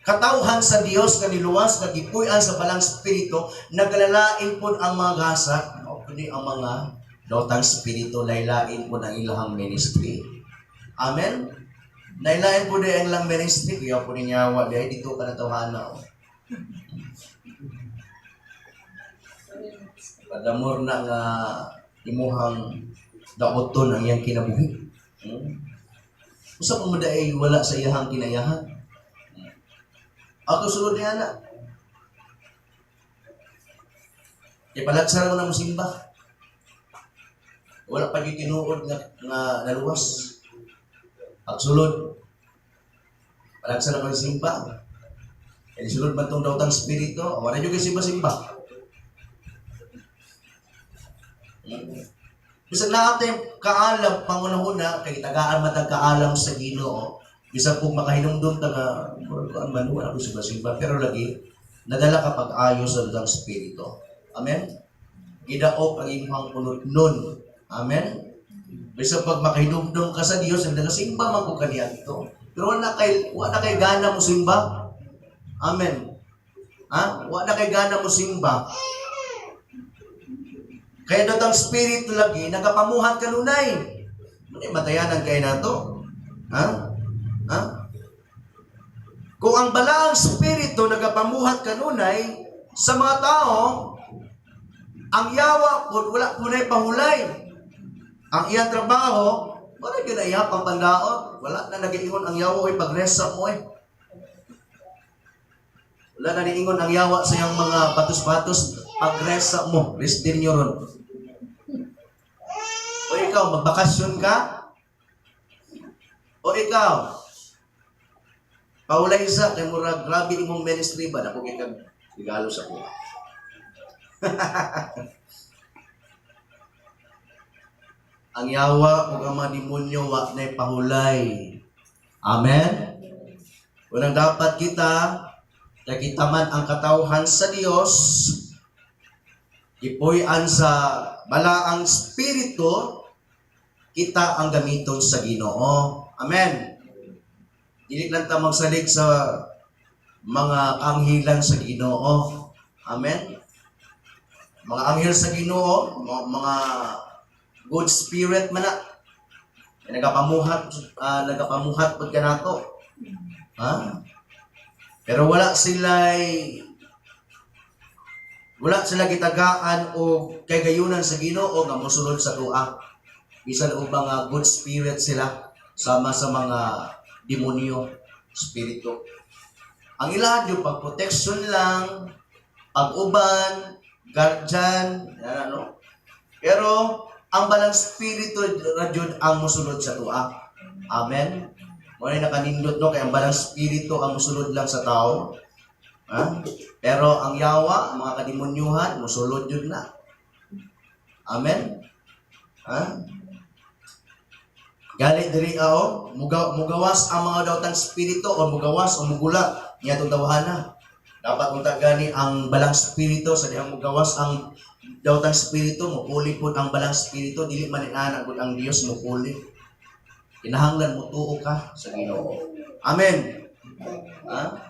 katauhan sa Dios nga niluwas nga gipuy-an sa balang spirito, nagalalain po ang mga gasak, o kundi ang mga dautang spirito, laylain po ng ilahang ministry. Amen? Laylain po din ang ilang ministry, kaya po ninyawa, dahil dito ka natawhana. Padamor na nga imuhang daoton ang iyang kinabuhi. Usa pa man ay wala sa iyang kinayahan. Ako sulod niya na. Ipalagsan mo na mo simba. Wala pa yung tinuod nga naluwas. Pagsulod, palagsan na mo simba. Kaya sulod man itong dautang spirito, wala nyo kayo simba-simba. Bisag na ating kaalam, pangunahuna, kay tagaan matag kaalam sa Ginoo. Bisag kung makahinumdum taga, ano, wala ko simba-simba. Pero lagi, nadala ka pag-ayo sa dautang spirito. Amen? Gidaop ang imong punot nun. Amen? Bisag pag makahinumdum ka sa Dios, nagasimba man ko kaniya ito. Pero wala kay gana mo simba. Amen? Wala kay gana mo simba. Kaya datang spirito lagi, nagapamuhat kanunay. Matayanan kayo na ito. Kung ang balaang spirito nagapamuhat kanunay, sa mga tao, ang yawa po, wala po na pahulay. Ang iyang trabaho, wala ginaya pang pandaot. Wala na nag-iingon ang yawa ay pagresa mo eh. Wala na niingon ang yawa sa iyang mga batos-batos, pagresa mo. Rest din nyo ron. O ikaw, magbakasyon ka? O ikaw, paulay sa, kay murag, grabe imong ministry ba? Naku, ikag, regalo sa kuha. Ang yawa o ang mga demonyo, wak na pahulay. Amen? Unang dapat kita, nakita man ang katauhan sa Dios, ipuy-an sa balaang spirito, kita ang gamiton sa Ginoo. Amen. Dili lang ta magsalig sa mga anghilan sa Ginoo. Amen. Mga anghel sa Ginoo, mga good spirit man na. Nagapamuhat pud kanato. Pero wala sila gitagaan o kagayunan sa Ginoo nga mosulod sa tuwa. Bisan og mga good spirit sila sama sa mga demonyo, spirito. Ang ilahan yung pag-protection lang, pag-uban, guardian, yan ano. Pero ang balang spirito na jud ang mosulod sa tuwa. Amen. Mo na nakanindot no kay ang balang spirito ang mosulod lang sa tao. Ha? Pero ang yawa, ang mga kademonyuhan, mosulod yun na. Amen? Ha? Gali diri mugawas ang mga daotang spirito o mugawas o mugula niya itong dawhana. Dapat unta gani ang balang spirito sa dihang mugawas ang daotang spirito, mupuli po ang balang spirito, dili man inana gud ang Dios mupuli. Kinahanglan mo tuo ka sa Ginoo. Amen. Ha?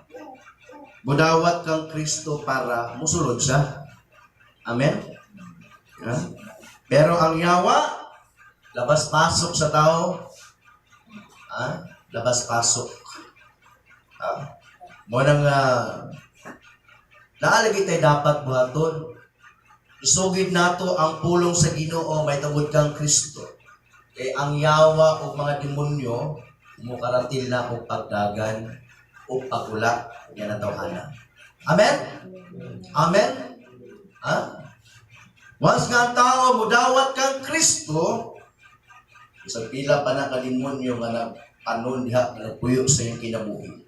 Budawat kang Kristo para musulod siya. Amen? Ha? Pero ang yawa, labas-pasok sa tao. Ha? Labas-pasok. Ha? Munang naalagi tayo dapat buhaton. Isugid nato ang pulong sa Ginoo, may tawod kang Kristo. Kay ang yawa o mga demonyo, mukaratil na o pagdagan o pagula. Yan ang tawhana. Amen? Amen? Ha? Once nga ang tao, mudawat kang Kristo, isang pila pa na kalimonyo nga nagpanon diha, nagpuyo sa iyong kinabuhi.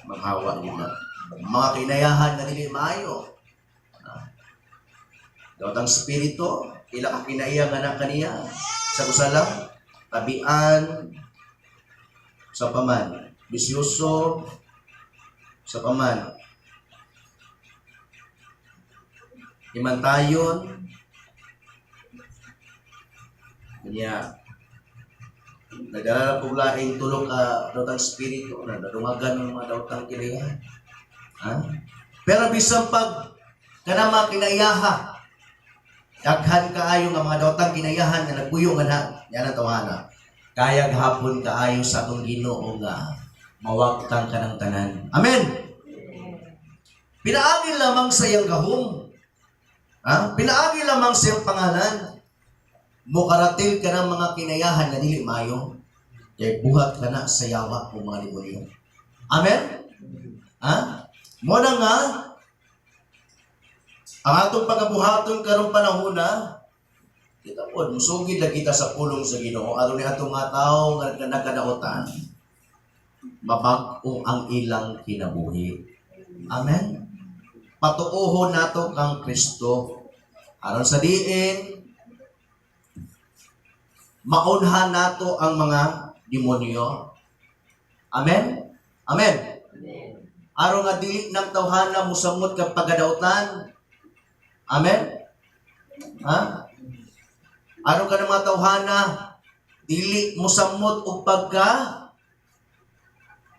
Manghawa nila. Mga kinayahan na dili maayo. Daotang spirito, pila ka kinaiya nga na kaniya. Sa kusalang, tabian, sa paman, bisyoso, sa paman, himantayon, kanya, nagdala po laing tulong ka daotang spirito, na nadungagan ng mga daotang kinayahan. Ha? Pero bisan pag kanama kinaiyaha, daghan kaayo nga mga daotang kinayahan nga nagpuyo nga na, yan ang tawhana. Kaya gahapon kaayo sa atong Ginoo nga mawagtang ka ng tanan. Amen! Pinaagi lamang sa iyang gahom. Ha? Pinaagi lamang sa iyang pangalan. Mukaratil ka ng mga kinayahan na dili mayo. Kaya buhat ka na sa yawa o mga demonyo. Amen? Ha? Muna nga, ang atong pagkabuhaton karong panahon na, kita po, musugid na kita sa pulong sa Ginoo. Aron ni atong mga tao nga nagkadaotan, mabag-o ang ilang kinabuhi. Amen? Patuohon nato kang Kristo. Aron sa diin, maunhan nato ang mga demonyo. Amen? Amen? Aron nga dili ng tawhana musamot kang pagadaotan. Amen? Ha? Aron ka ng mga tawhana, dili musamot o pagka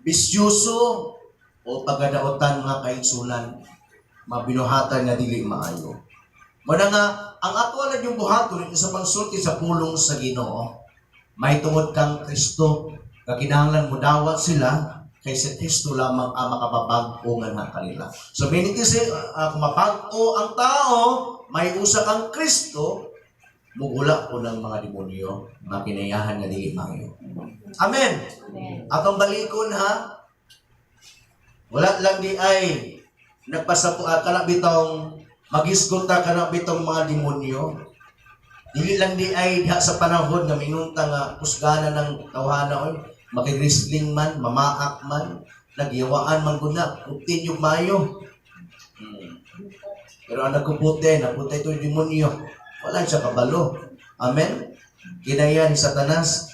bisyoso o pagadaotan mga kaigsulan, mabinuhatan nga dili maayo. Muna nga, ang atwalan yung buhaton sa pagsulti sa pulong sa Ginoo, may tungod kang Kristo, kakinahanglan mo dawat sila, kay sa Kristo lamang ang makapabag-o nga na kanila. So, miniti kung mapag-o ang tao, may usa kang Kristo, mugula po ng mga demonyo, mga kinayahan nga dili maayo. Amen. Atong balikon ha. Wala lang di ay nagpasapu kana bitong magisgot ta kana bitong mga demonyo. Dili lang di ay diha sa panahon nga minunta nga kusganan ng tawhana oy makigrisling man, mamaak man, nagyawaan man gud na, kuptin yung mayo. Pero ang nagkuputi, naputi ito yung demonyo. Wala siya kabalo. Amen? Kinaya ni Satanas.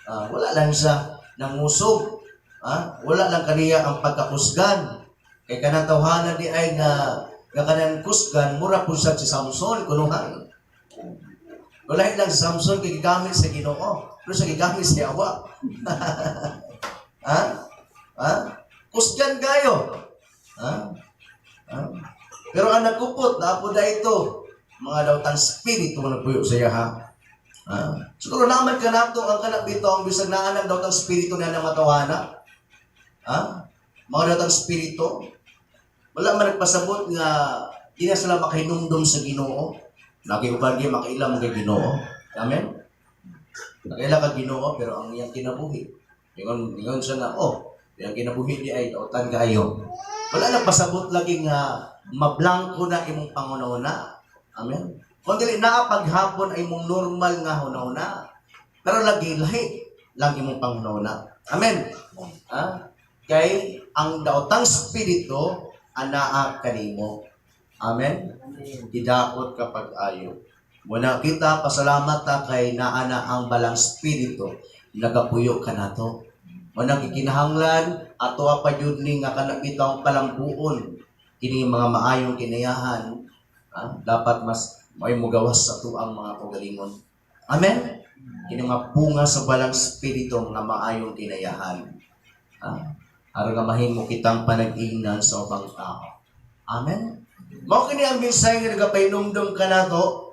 Wala lang siya nangusog. Wala lang kaniya ang pagkakusgan. Kay kanang tawhana di ay nga kanang kusgan, mura po siya si Samson, kunuhan. Wala lang si Samson kay gigamit sa Ginoo. Pero siya gigamit sa Yawa. Kusgan kayo. Pero ang nagkupot, napo na ito, mga daotang spirito mo nagpuyo sa iya, ha? Siguro naman ka na ito, ang kanabito, ang bisag na ng daotang spirito na ng matawana. mga datang spirito, wala man nagpasabot nga di na sila makahinumdum sa Ginoo. Nagiuban gyud makaila mo kay Ginoo. Amen. Nakaila ka Ginoo pero ang iyang kinabuhi. Ingon siya na, yung kinabuhi di ay dautan kaayo. Wala nagpasabot lagi nga mablangko na imong pangunahuna. Amen. Kung dili na paghapon ay imong normal nga hunahuna. Pero lagi lahi lang imong pangunahuna. Amen. Kay ang daotang spirito anaa kanimo. Amen. Tidaot kapag ayo. Muna kita pasalamat ta kay naana ang balang spirito nagapuyo kanato. Muna kikinahanglan ato pa jud ni nga kana bitaw palambuon kini mga maayong kinayahan. Dapat mas may mugawas sa tuang mga kaugalingon. Amen. Kini mga bunga sa balang spirito nga maayong kinayahan. Aron nga mahimo kitang panag-ingnan sa ubang tao. Amen. Mao kini ang mensahe nga nagapainomdom kanato.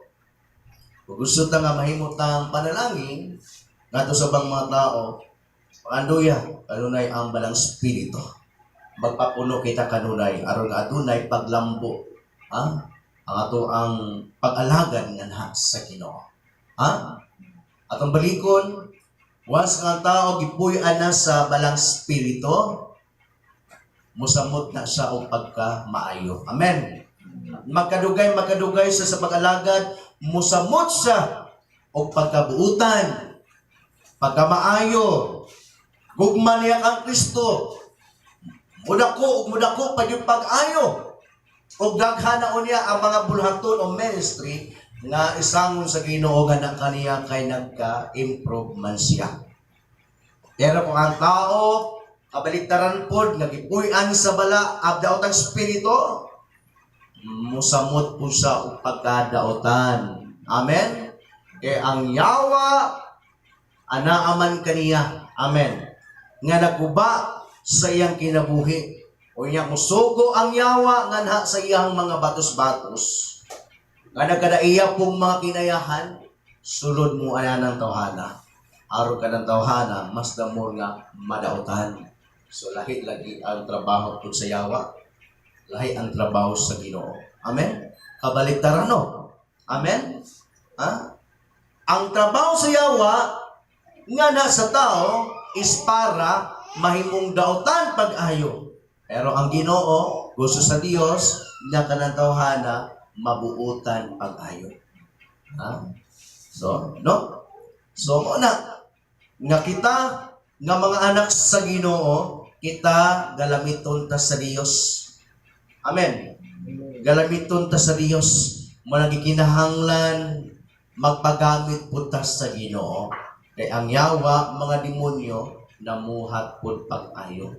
Kung gusto ta nga mahimo tang panalangin ngadto sa ubang mga tao, anduya kanunay ang balang spirito. Magpapuno kita kanunay aron nga adunay paglambo. Ang ato ang pag-alagad nga sa Ginoo. Atong balikon, once nga tao gipuy-an na sa balang spirito, musamot na siya og pagka-maayo. Amen. Magkadugay sa pag-alagad, musamot siya og pagkabuutan, pagka-maayo. Gugma niya ang Kristo. Mudako pa yung pag-ayo. O daghana niya ang mga bulhaton o ministry nga isangon sa Ginoo nga na kaniya kay nagka-improve man siya. Pero kung ang tao kabaliktaran pod nga gipuy-an sa bala abdaotang spirito, musamot po siya og pagkadaotan. Amen. Kay ang yawa anaaman kaniya. Amen. Nga naguba sa iyang kinabuhi. O niya musugo ang yawa nga sa iyang mga batos-batos. Nga nagkadaiya pong mga kinayahan, sulod mo ayan ng tawhana. Araw ka ng tawhana, mas damor nga madaotan. So lahi lagi ang trabaho po sa yawa. Lahi ang trabaho sa Ginoo. Amen? Kabaliktaran no? Amen? Ang trabaho sa yawa nga nasa tao is para mahimong daotan pag-ayo. Pero ang Ginoo, gusto sa Dios na kanang tawhana mabuutan pag-ayo. So, no? So, nga kita, nga mga anak sa Ginoo, kita galamiton ta sa Dios. Amen. Galamiton ta sa Dios. Managikinahanglan magpagamit po ta sa Ginoo. Kay ang yawa, mga demonyo, namuhat po pag-ayo.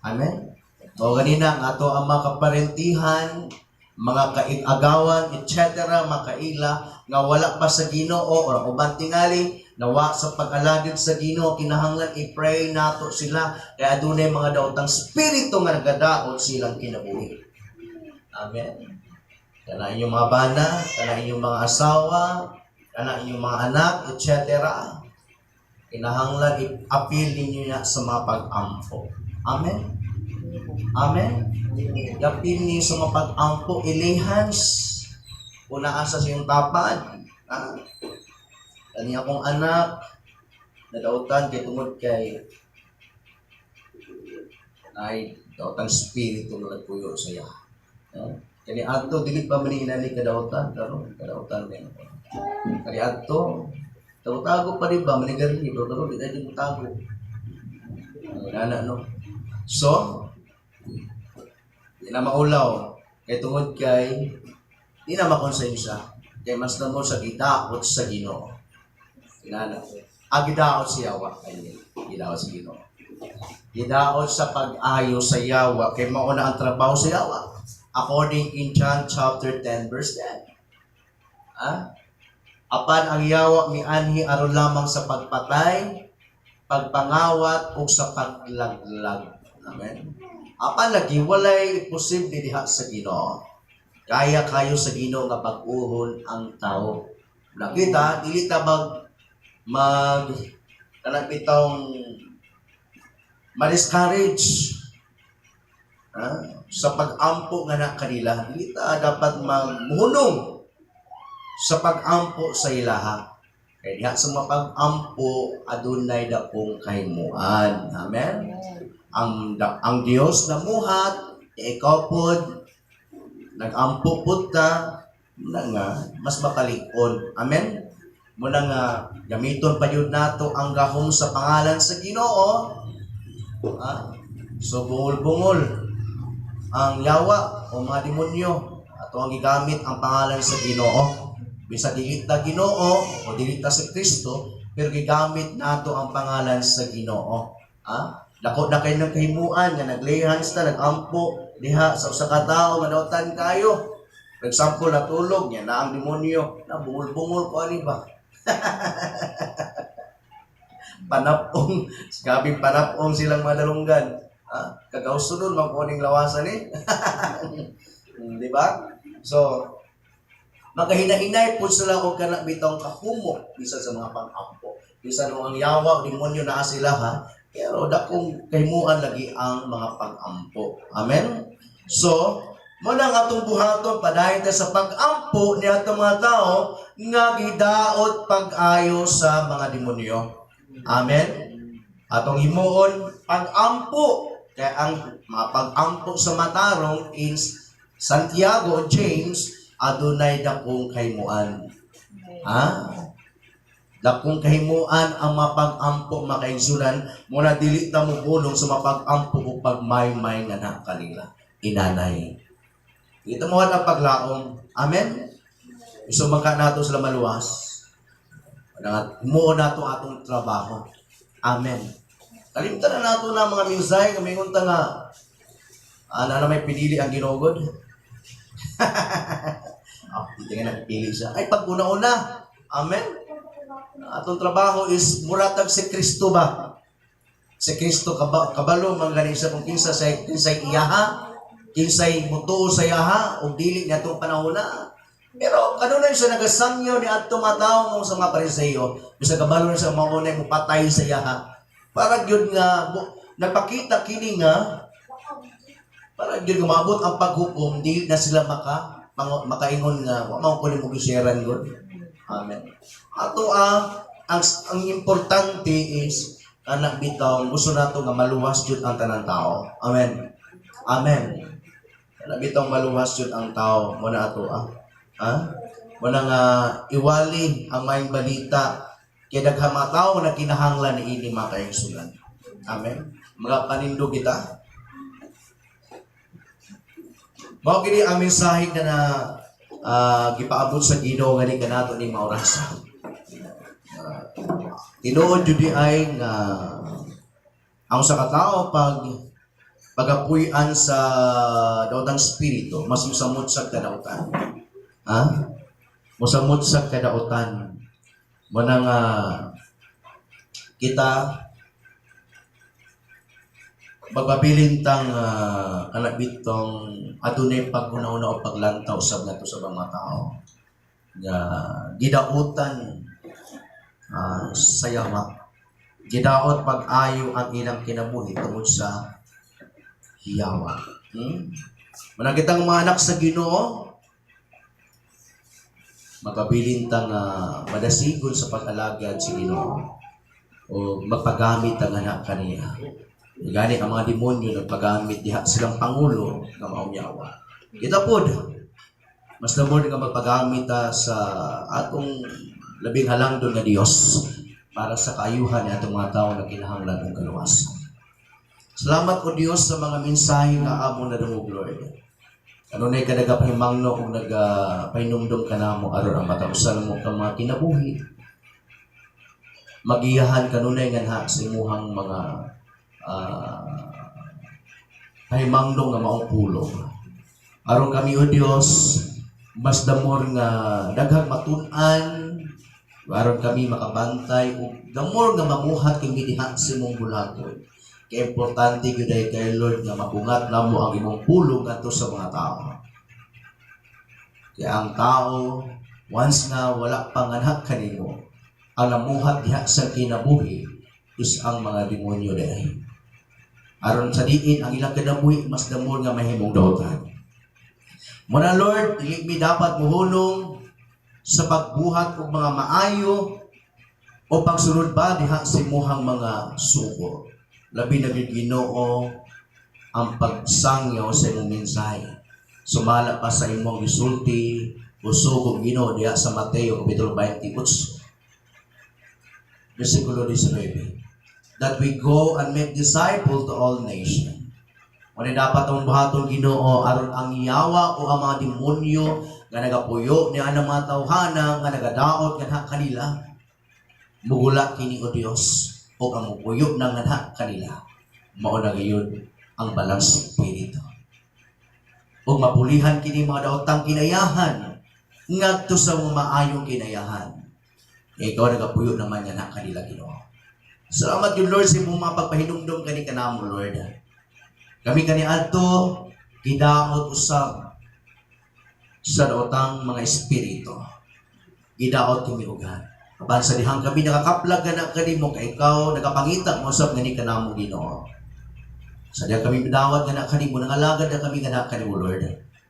Amen? O ganina, nga to ang mga kaparentihan, mga kaig-agawan, etc., makaila, nga wala pa sa Ginoo, o ubang tingali, nawa sa pag-alagid sa Ginoo, kinahanglan i-pray nato sila, kaya adunay mga daotang spirito nga nagadaot silang kinabuhi. Amen? Kana inyong mga bana, kana inyong mga asawa, kana inyong mga anak, etc., kinahanglan i-appeal ninyo na sa mga pag-ampo. Amen? Amen? I-appeal ninyo sa mga pag-ampo, ilihans, unaasa sa iyong tapad. Kani akong anak, nadautan kay tungod kay ay daotang spirito nga nagpuyo sa iya. Kani adto dili pa man inani kadautan karon kadautan din. Kani adto tago pa rin ba manigarilyo pero di tayo tago. No. So, di na maulaw kay tungod kay di na makonsensya kay mas namo sa gidaot sa Ginoo. Kinana. Gidaot sa yawa kay gidaot sa Ginoo. Gidaot sa pag-ayo sa yawa kay mao na ang trabaho sa yawa. According in John chapter 10 verse 10. Apan ang yawa mianhi aron lamang sa pagpatay, pagpangawat ug sa paglaglag. Amen. Apan lagi walay posible diha sa Ginoo. Kaya kayo sa Ginoo nga pag-uhon ang tao. Nakita dili ta mag kanang bitong ma-discourage sa pag-ampo nga na kanila. Dili ta dapat magmuhunong sa pag-ampo sa ilaha. Kaya diha sa mga pag-ampo adunay dakong kahimuan. Amen. Ang Dios na muhat, ikaw pod nag-ampo pud ta muna nga mas mapalig-on. Amen. Muna nga gamiton pa yun nato ang gahom sa pangalan sa Ginoo. So bungol-bungol ang yawa o mga demonyo ato ang gigamit ang pangalan sa Ginoo. Bisa dili ta Ginoo o dili ta si Kristo, pero gigamit nato ang pangalan sa Ginoo. Dako na kayo ng kahimuan nga naglihans ta, nagampo diha sa usa ka tawo nga nautan kayo. For example, natulog niya na ang demonyo, na bungol-bungol ko ani ba? Panapong, gabing panapong silang madalunggan. Kagausunod magkuning lawasan eh. Di ba? So, magkahina-hinay po sila o kana bitong kahumok bisan sa mga pang-ampo. Bisan ang yawa o demonyo na sila pero dakong kahimuan lagi ang mga pag-ampo. Amen? So, muna nga itong buhaton, padayon tayo sa pag-ampo niya itong mga tao nga gidaot pag-ayo sa mga demonyo. Amen? Atong himuon, pag-ampo. Kaya ang mga pag-ampo sa matarong is Santiago o James, adunay dakong kahimuan. Dakong kahimuan ang mapag-ampo makaigsunan muna dili ta mo bulong sa mapag-ampo o pagmaymay nga na kanila inanay. Ito mo ang paglaom. Amen? Iso magka nato sila maluwas. Himuon nato atong trabaho. Amen. Kalimtan na nato na mga minsay kamingon ta nga na may pinili ang ginugod. Hindi nga napipili siya. Ay, pag una-una. Amen? Atong trabaho is muratag si Kristo ba? Si Kristo kabalo, manggaling siya kung kinsay iyaha, kinsay mutuo sa iyaha, o dili niya itong panahon na. Pero kanunay siya nagasamyo ni atong matao sa mga Pariseyo, bisa kabalo na siya maunay mo patay sa iyaha. Para yun nga, nagpakita kini nga, para yun nga maabot ang paghukom, di na sila makaingon nga, wamang ko ni mo gisyaran yun. Amen. Ato ang importante is, anak bitaw, gusto nato nga maluwas yun ang tanang tao. Amen. Amen. Anak bitaw maluwas yun ang tao. Muna ato muna nga iwali ang maing balita kaya daghang mga tao na kinahanglan ni ini mga kaigsunan. Amen. Mga panindog kita. Mao gini ang mensahe na gipaabot sa Ginoo ngani kanato ni maorasa. Tinuod jud ay nga ang sa katao pagapuy-an sa daotang espiritu mas mosamot sa kadautan. Mosamot sa kadautan. Muna nga kita magbabilintang anak bitong adunay pagkunauna o paglantaw sa nato sa mga tao nga gidautan sa yawa gidaot pag-ayo ang ilang kinabuhi tungod sa hiyawa. Muna kitang mga anak sa Ginoo magabilintang madasigon sa pag-alagad sa Ginoo o magpagamit ang anak kaniya. Gani ang mga demonyo nagpagamit diha silang pangulo nga maong yawa. Kita pod mas lamor nga magpagamit sa atong labing halangdon nga Dios para sa kaayuhan ni atong mga tawo na kinahanglan og kaluwasan. Salamat o Dios sa mga mensahe nga amo na dungog Lord. Ano na kadaga pahimangno kung nagpainumdum ka na mo aron ang matausan mo kang mga kinabuhi. Magiyahan kanunay nga sa imuhang mga pahimangno nga maong pulong. Aron kami o Dios mas damor nga daghang matun-an aron kami makabantay ug damor nga mamuhat kang diha sa imong bulaton. Kaya importante gyud kay Lord nga mabungat namo ang imong pulong ngadto sa mga tao. Kaya ang tao once nga wala pang anak kanimo, ang namuhat diha sa kinabuhi is ang mga demonyo dahil. aron sa diin ang ilang kinabuhi mas damol nga mahimong daotan. Muna Lord, dili mi dapat muhulong sa pagbuhat og mga maayo o pagsunod ba diha sa imuhang mga sugo. Labi na gyud Ginoo ang pagsangyaw sa imong mensahe. Sumala pa sa imong gisulti o sugog Ginoo diha sa Mateo kapitulo 28 versikulo 19. That we go and make disciples to all nations. Kung dapat ang buhaton Ginoo aron ang yawa o ang mga demonyo nga nagapuyo ni anang mga tawhana nga nagadaot nga kanila mugula kini o Dios o ang mupuyo ng nga kanila mao na gayon ang balang espiritu. O mapulihan kini mga daotang kinayahan ngadto sa mga maayong kinayahan. Ikaw nagapuyo naman nga kanila Ginoo. Salamat yun Lord sa imong mga pagpahinumdum kani kanamo Lord. Kami kaniadto gidaot usab sa daotang mga espiritu. Gidaot kami ugan. Apan sa dihang kami nakakaplag kana kanimo kay ikaw nagapangita mo usab ngani kanamo Ginoo. Sa dihang kami bidawat kana kanimo nangalagad na kami kana kanimo Lord.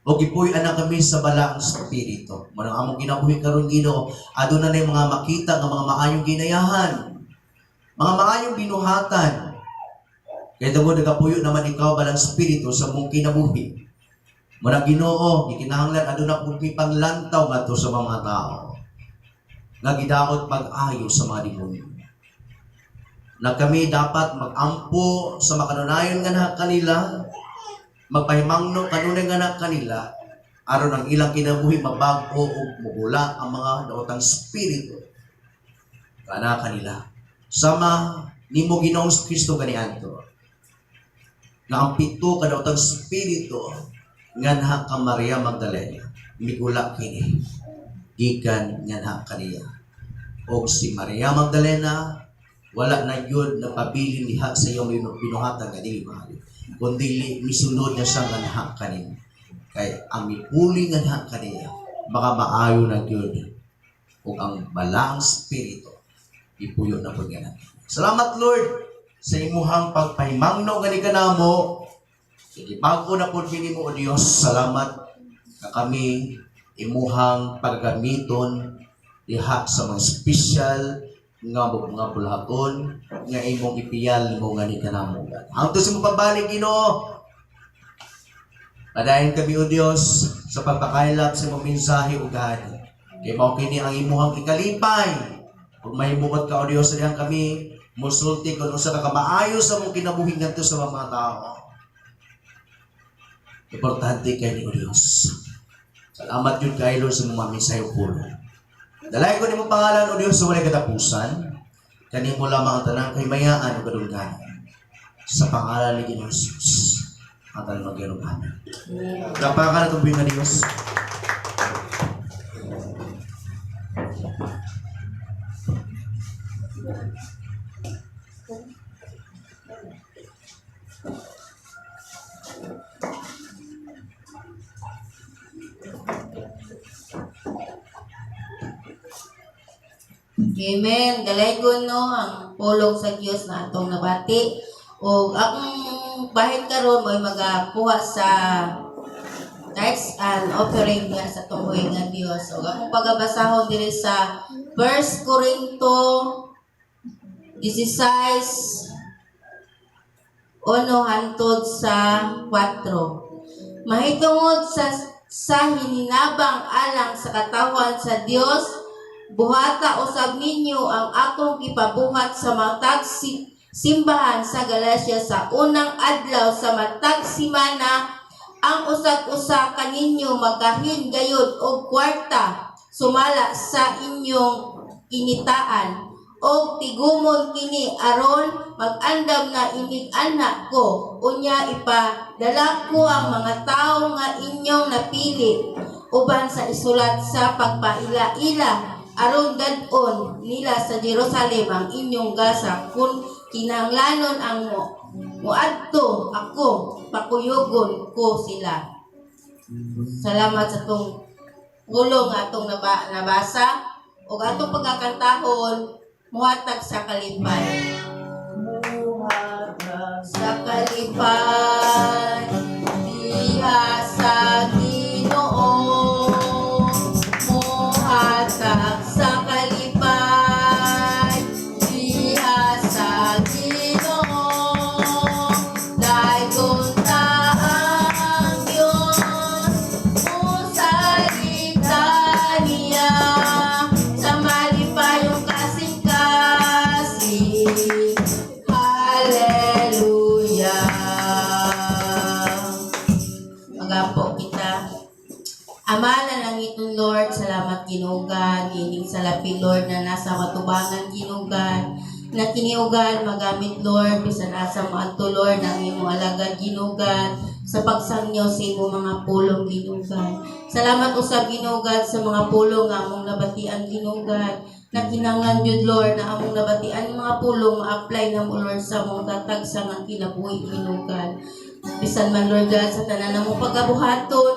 O gipuy-an na kami sa balaang espiritu. Manang among ginabuhi karon Ginoo, aduna nay mga makita nga mga maayong ginayahan. Mga maayong binuhatan. Kaya tungod nagapuyo naman ikaw balang espiritu sa mong kinabuhi. Muna Ginoo, gikinahanglan aduna pud mi panglantaw ngadto sa mga tao. Nga gidaot pag-ayo sa mga demonyo. Na kami dapat magampo sa makanunayon nga kanila, magpahimangno kanunay nga kanila, aron ang ilang kinabuhi mabago o mugula ang mga daotang espiritu kana kanila. Sama nimo Ginoong Kristo ganiadto nga ang pito ka daotang espiritu nganha ka Maria Magdalena migula kini gikan nganha kaniya. Og si Maria Magdalena wala na yun napabilin diha sa iyong binuhatan nga dili mahal, kundi misunod na siya nganha kanin. Kay ang mipuli nganha kaniya baka maayo na yun ug ang balang espiritu ipuyo na po yan. Salamat Lord sa imuhang pagpahimangno gani kanamo. Sige, bago na po mo o Diyos, salamat na kami imuhang paggamiton diha sa mga special nga mga bulaton nga imong ipiyal mo gani kanamo. Hangtod sa imong pagbalik Ginoo. Padayon kami o Diyos sa pagpakailap sa imong mensahe ug gani. Kay mao kini ang imuhang ikalipay. Kung mahimungod ka o Diyos diyan kami musulti kung usa ka maayo sa mong kinabuhi ngadto sa mga tao. Importante kay ni o Diyos. Salamat yun kay Lord sa mga mensahe o pulo. Dalay ko ni mong pangalan o Diyos sa walay katapusan. Kanimo lamang ang tanang kahimayaan o kadungganan. Sa pangalan ni Jesus. Ang tanang mag-inuganan. Kapakan na itong buhay na Diyos. Amen. Galaygon no ang pulong sa Dios na atong nabati. O akong bahid karon mo'y magapuha sa tithes and offering nga sa tuhoy nga Dios. O akong pagabasahon diri sa 1 Corinto 16 hantod sa 4. Mahitungod sa hininabang alang sa katawan sa Dios, buhata usab ninyo ang akong ipabuhat sa matag simbahan sa Galacia sa unang adlaw sa matag simana. Ang usag-usa kaninyo magahin gayud og kwarta sumala sa inyong kinitaan og tigumon kini aron mag-andam na inig-anak ko. Unya ipadala ko ang mga tawo nga inyong napili uban sa isulat sa pagpaila-ila aron dadon nila sa Jerusalem ang inyong gasa kung kinahanglanon ang muadto ako pakuyogon ko sila. Salamat sa tong pulong atong nabasa ug atong pagkakantahon muhatag sa kalipay. sa kalipan, diha sa Ginoo, mohatag sa kalipan, diha sa Ginoo, dayon ta ang Diyos, salita niya, sa malipayong kasing-kasing. Hallelujah. Magapo kita. Ama na langitong Lord, salamat ginugan, ining salapi Lord na nasa matubangan ginugan, na kiniugan magamit Lord, bisan asa maadto Lord, ng imong alagad ginugan, sa pagsangyaw sa imong mga pulong ginugan. Salamat usab ginugan sa mga pulong nga among nabatian ginugan, na kinanglan yun Lord, na among nabatian mga pulong ma-apply na mo Lord sa among tatag sa nga kinabuhi ginugan. Bisan man Lord God, sa tanan namong pagkabuhaton,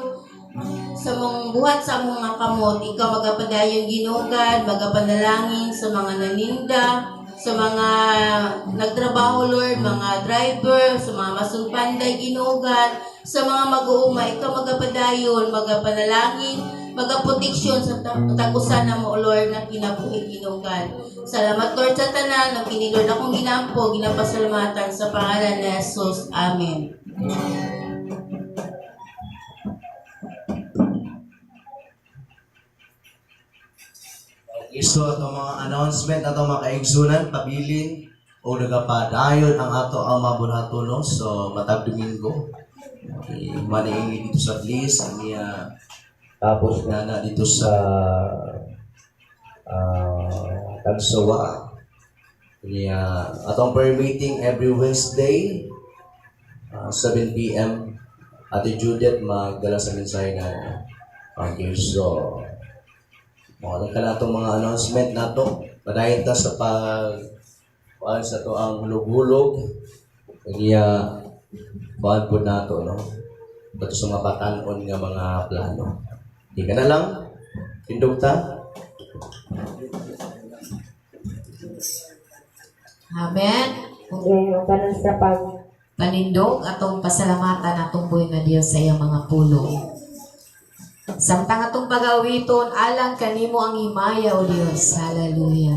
sa mong buhat sa among mga kamot, ikaw magapadayon ginugan, magapanalangin sa mga naninda, sa mga nagtrabaho Lord, mga driver, sa mga masunpanday ginugan, sa mga mag-uuma, ikaw magapadayon, magapanalangin, magaproteksyon sa tagusan na mo Lord na kinabuhi ginugan. Salamat Lord sa tanan, na pinilord akong ginampo, ginapasalamatan sa pangalan ni Jesus. Amen. So ato mga announcement ato mga kaigsunan pabilin o nagapadayon ang ato ang mabunhaton no so matag Domingo. Okay, maniingi dito sa Bliss niya tapos na dito sa Tagsawa. Niya atong prayer meeting every Wednesday 7 p.m. Ate Judith magdala sa mensahe na okay, so mga ka na itong mga announcement na ito. Padayon ta sa sa to ang hulog-hulog. Kaya baan po na ito, no? Bato sa mga batanon nga mga plano. Di ka na lang. Tindog ta. Amen. Ngayon, kanan sa Panindog atong pasalamatan atong buhay na Dios sa iyang mga pulong. Samtang atong pagawiton, alang kanimo ang himaya o Dios. Hallelujah.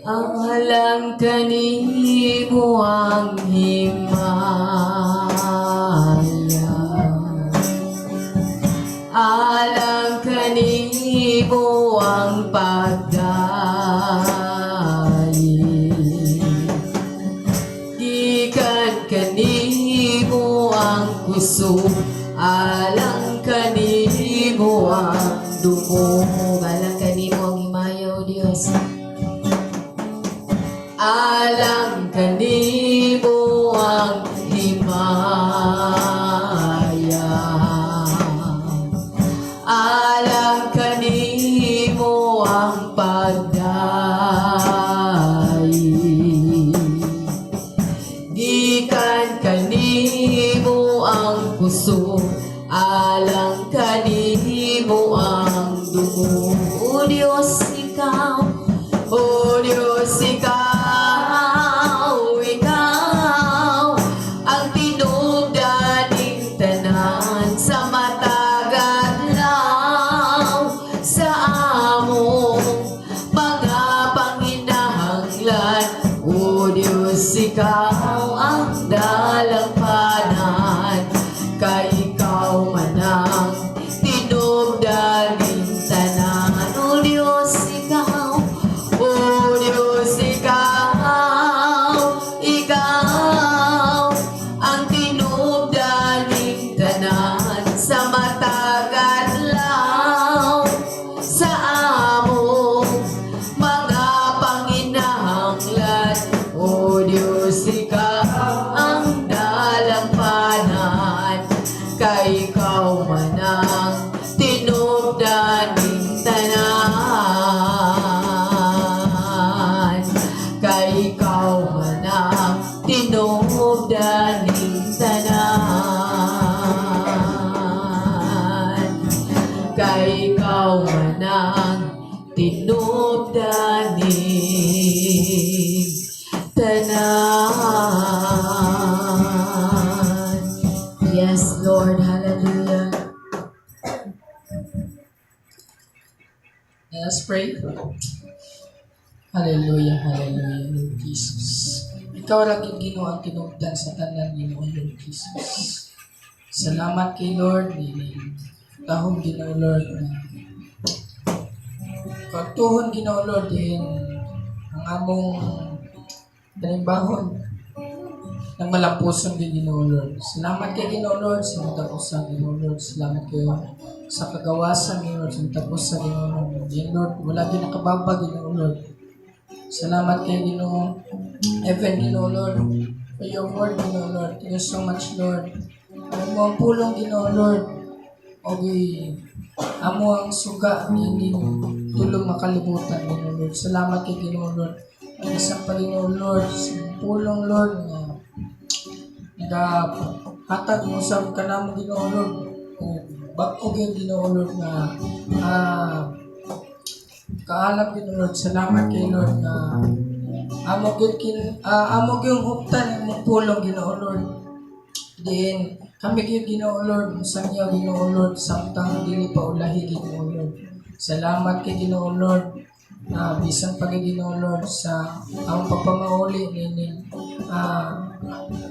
Alang kanimo ang himaya. Alang kanimo ang pagdali. Gikan kanimo ang kusog, alang kanimo ang dumo. Alang kanimo ang himaya o Dios. Alang kanimo ang himaya. Alang kanimo ang pagdali. Gikan kanimo ang puso, alang kanimo ang dugo. O Diyos, ikaw, o Diyos, ikaw, ikaw, ang tinubdaning tanan sa matag-adlaw, sa among mga panginahanglan. O Diyos, ikaw ang dalampanan, kay ikaw man ang tinubdaning tanan. O Diyos, ikaw, o Diyos, ikaw, ikaw ang tinubdaning tanan sa matag-adlaw, sa among mga panginahanglan. O Diyos, ikaw ang dalampanan, kay ikaw man ang tinubdaning tanan, kay ikaw man ang tinubdaning tanan, kay ikaw man ang tinubdaning pray. Hallelujah, hallelujah, Lord Jesus. Ikaw lang yung Ginoo ang tinugdan sa tanan, Ginoo, Lord Jesus. Salamat kay Lord, tahong Ginoo, Lord, na pagtuhon, Ginoo, Lord, din ang among tanimbahon ng malampuson din, Ginoo, Lord. Salamat kay Ginoo, Lord, sa matapusan, Ginoo, Lord. Salamat kayo sa kagawasan, Ginoo, Lord, sa matapusan, Ginoo, Lord. Yan, Lord, wala din nakababa, Ginoo, Lord. Salamat kay Ginoo, Evan, Ginoo, Lord, for your word, Ginoo, Lord. Thank you so much, Lord. Ang mga pulong, Ginoo, Lord, okay, amo ang suga, hindi tulong makalibutan, Ginoo, Lord. Salamat kay Ginoo, Lord. Ang isang pa, Ginoo, Lord, sa pulong, Lord, na naghatag mo sa kanamo, Ginoo, Lord, o bag-og yung Ginoo, Lord, na kaalam, Ginoo, Lord. Salamat kay Lord na amo yung huptan mong pulong, Ginoo, Lord. Din kami kayo, Ginoo, Lord, sa inyo, Ginoo, Lord, samtang dili pa ulahi, Ginoo, Lord. Salamat kay Ginoo, Lord, na bisan pa kay Ginoo, Lord, sa ang pagpamauli ni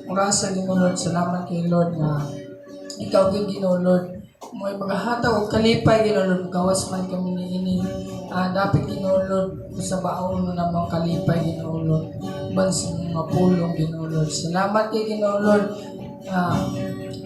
orasa, Ginoo, Lord. Salamat kay Lord na ikaw kay Ginoo, Lord, mo'y maghahataw o kalipay, Ginoo, Lord, gawas man kami ni ini. Dapat, Ginoo, Lord, sa baon mo namang kalipay, Ginoo, Lord, bansa mga pulong, Ginoo, Lord. Salamat kay Ginoo, Lord,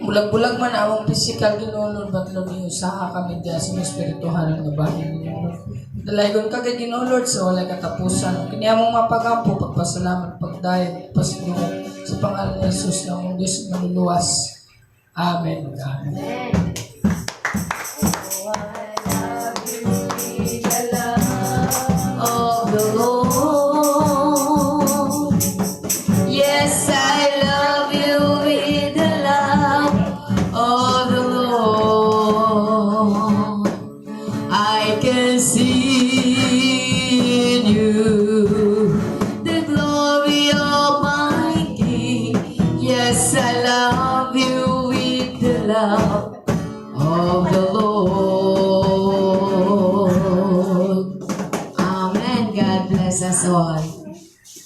bulag-bulag man among physical, Ginoo, Lord, but Lord, usaha kami diya sa espirituhan ng bahin, Ginoo, Lord. Dalaygon ka kay Ginoo, Lord, sa walay katapusan. Kini among mapagampo, pagpasalamat, pagdayon, pagpasalamat sa pangalan ni Jesus na mong Diyos na luluwas. Amen. Amen. Of the Lord. Yes, I love you with the love of the Lord. I can see in you the glory of my King. Yes, I love you with the love of the Lord. Amen. God bless us all.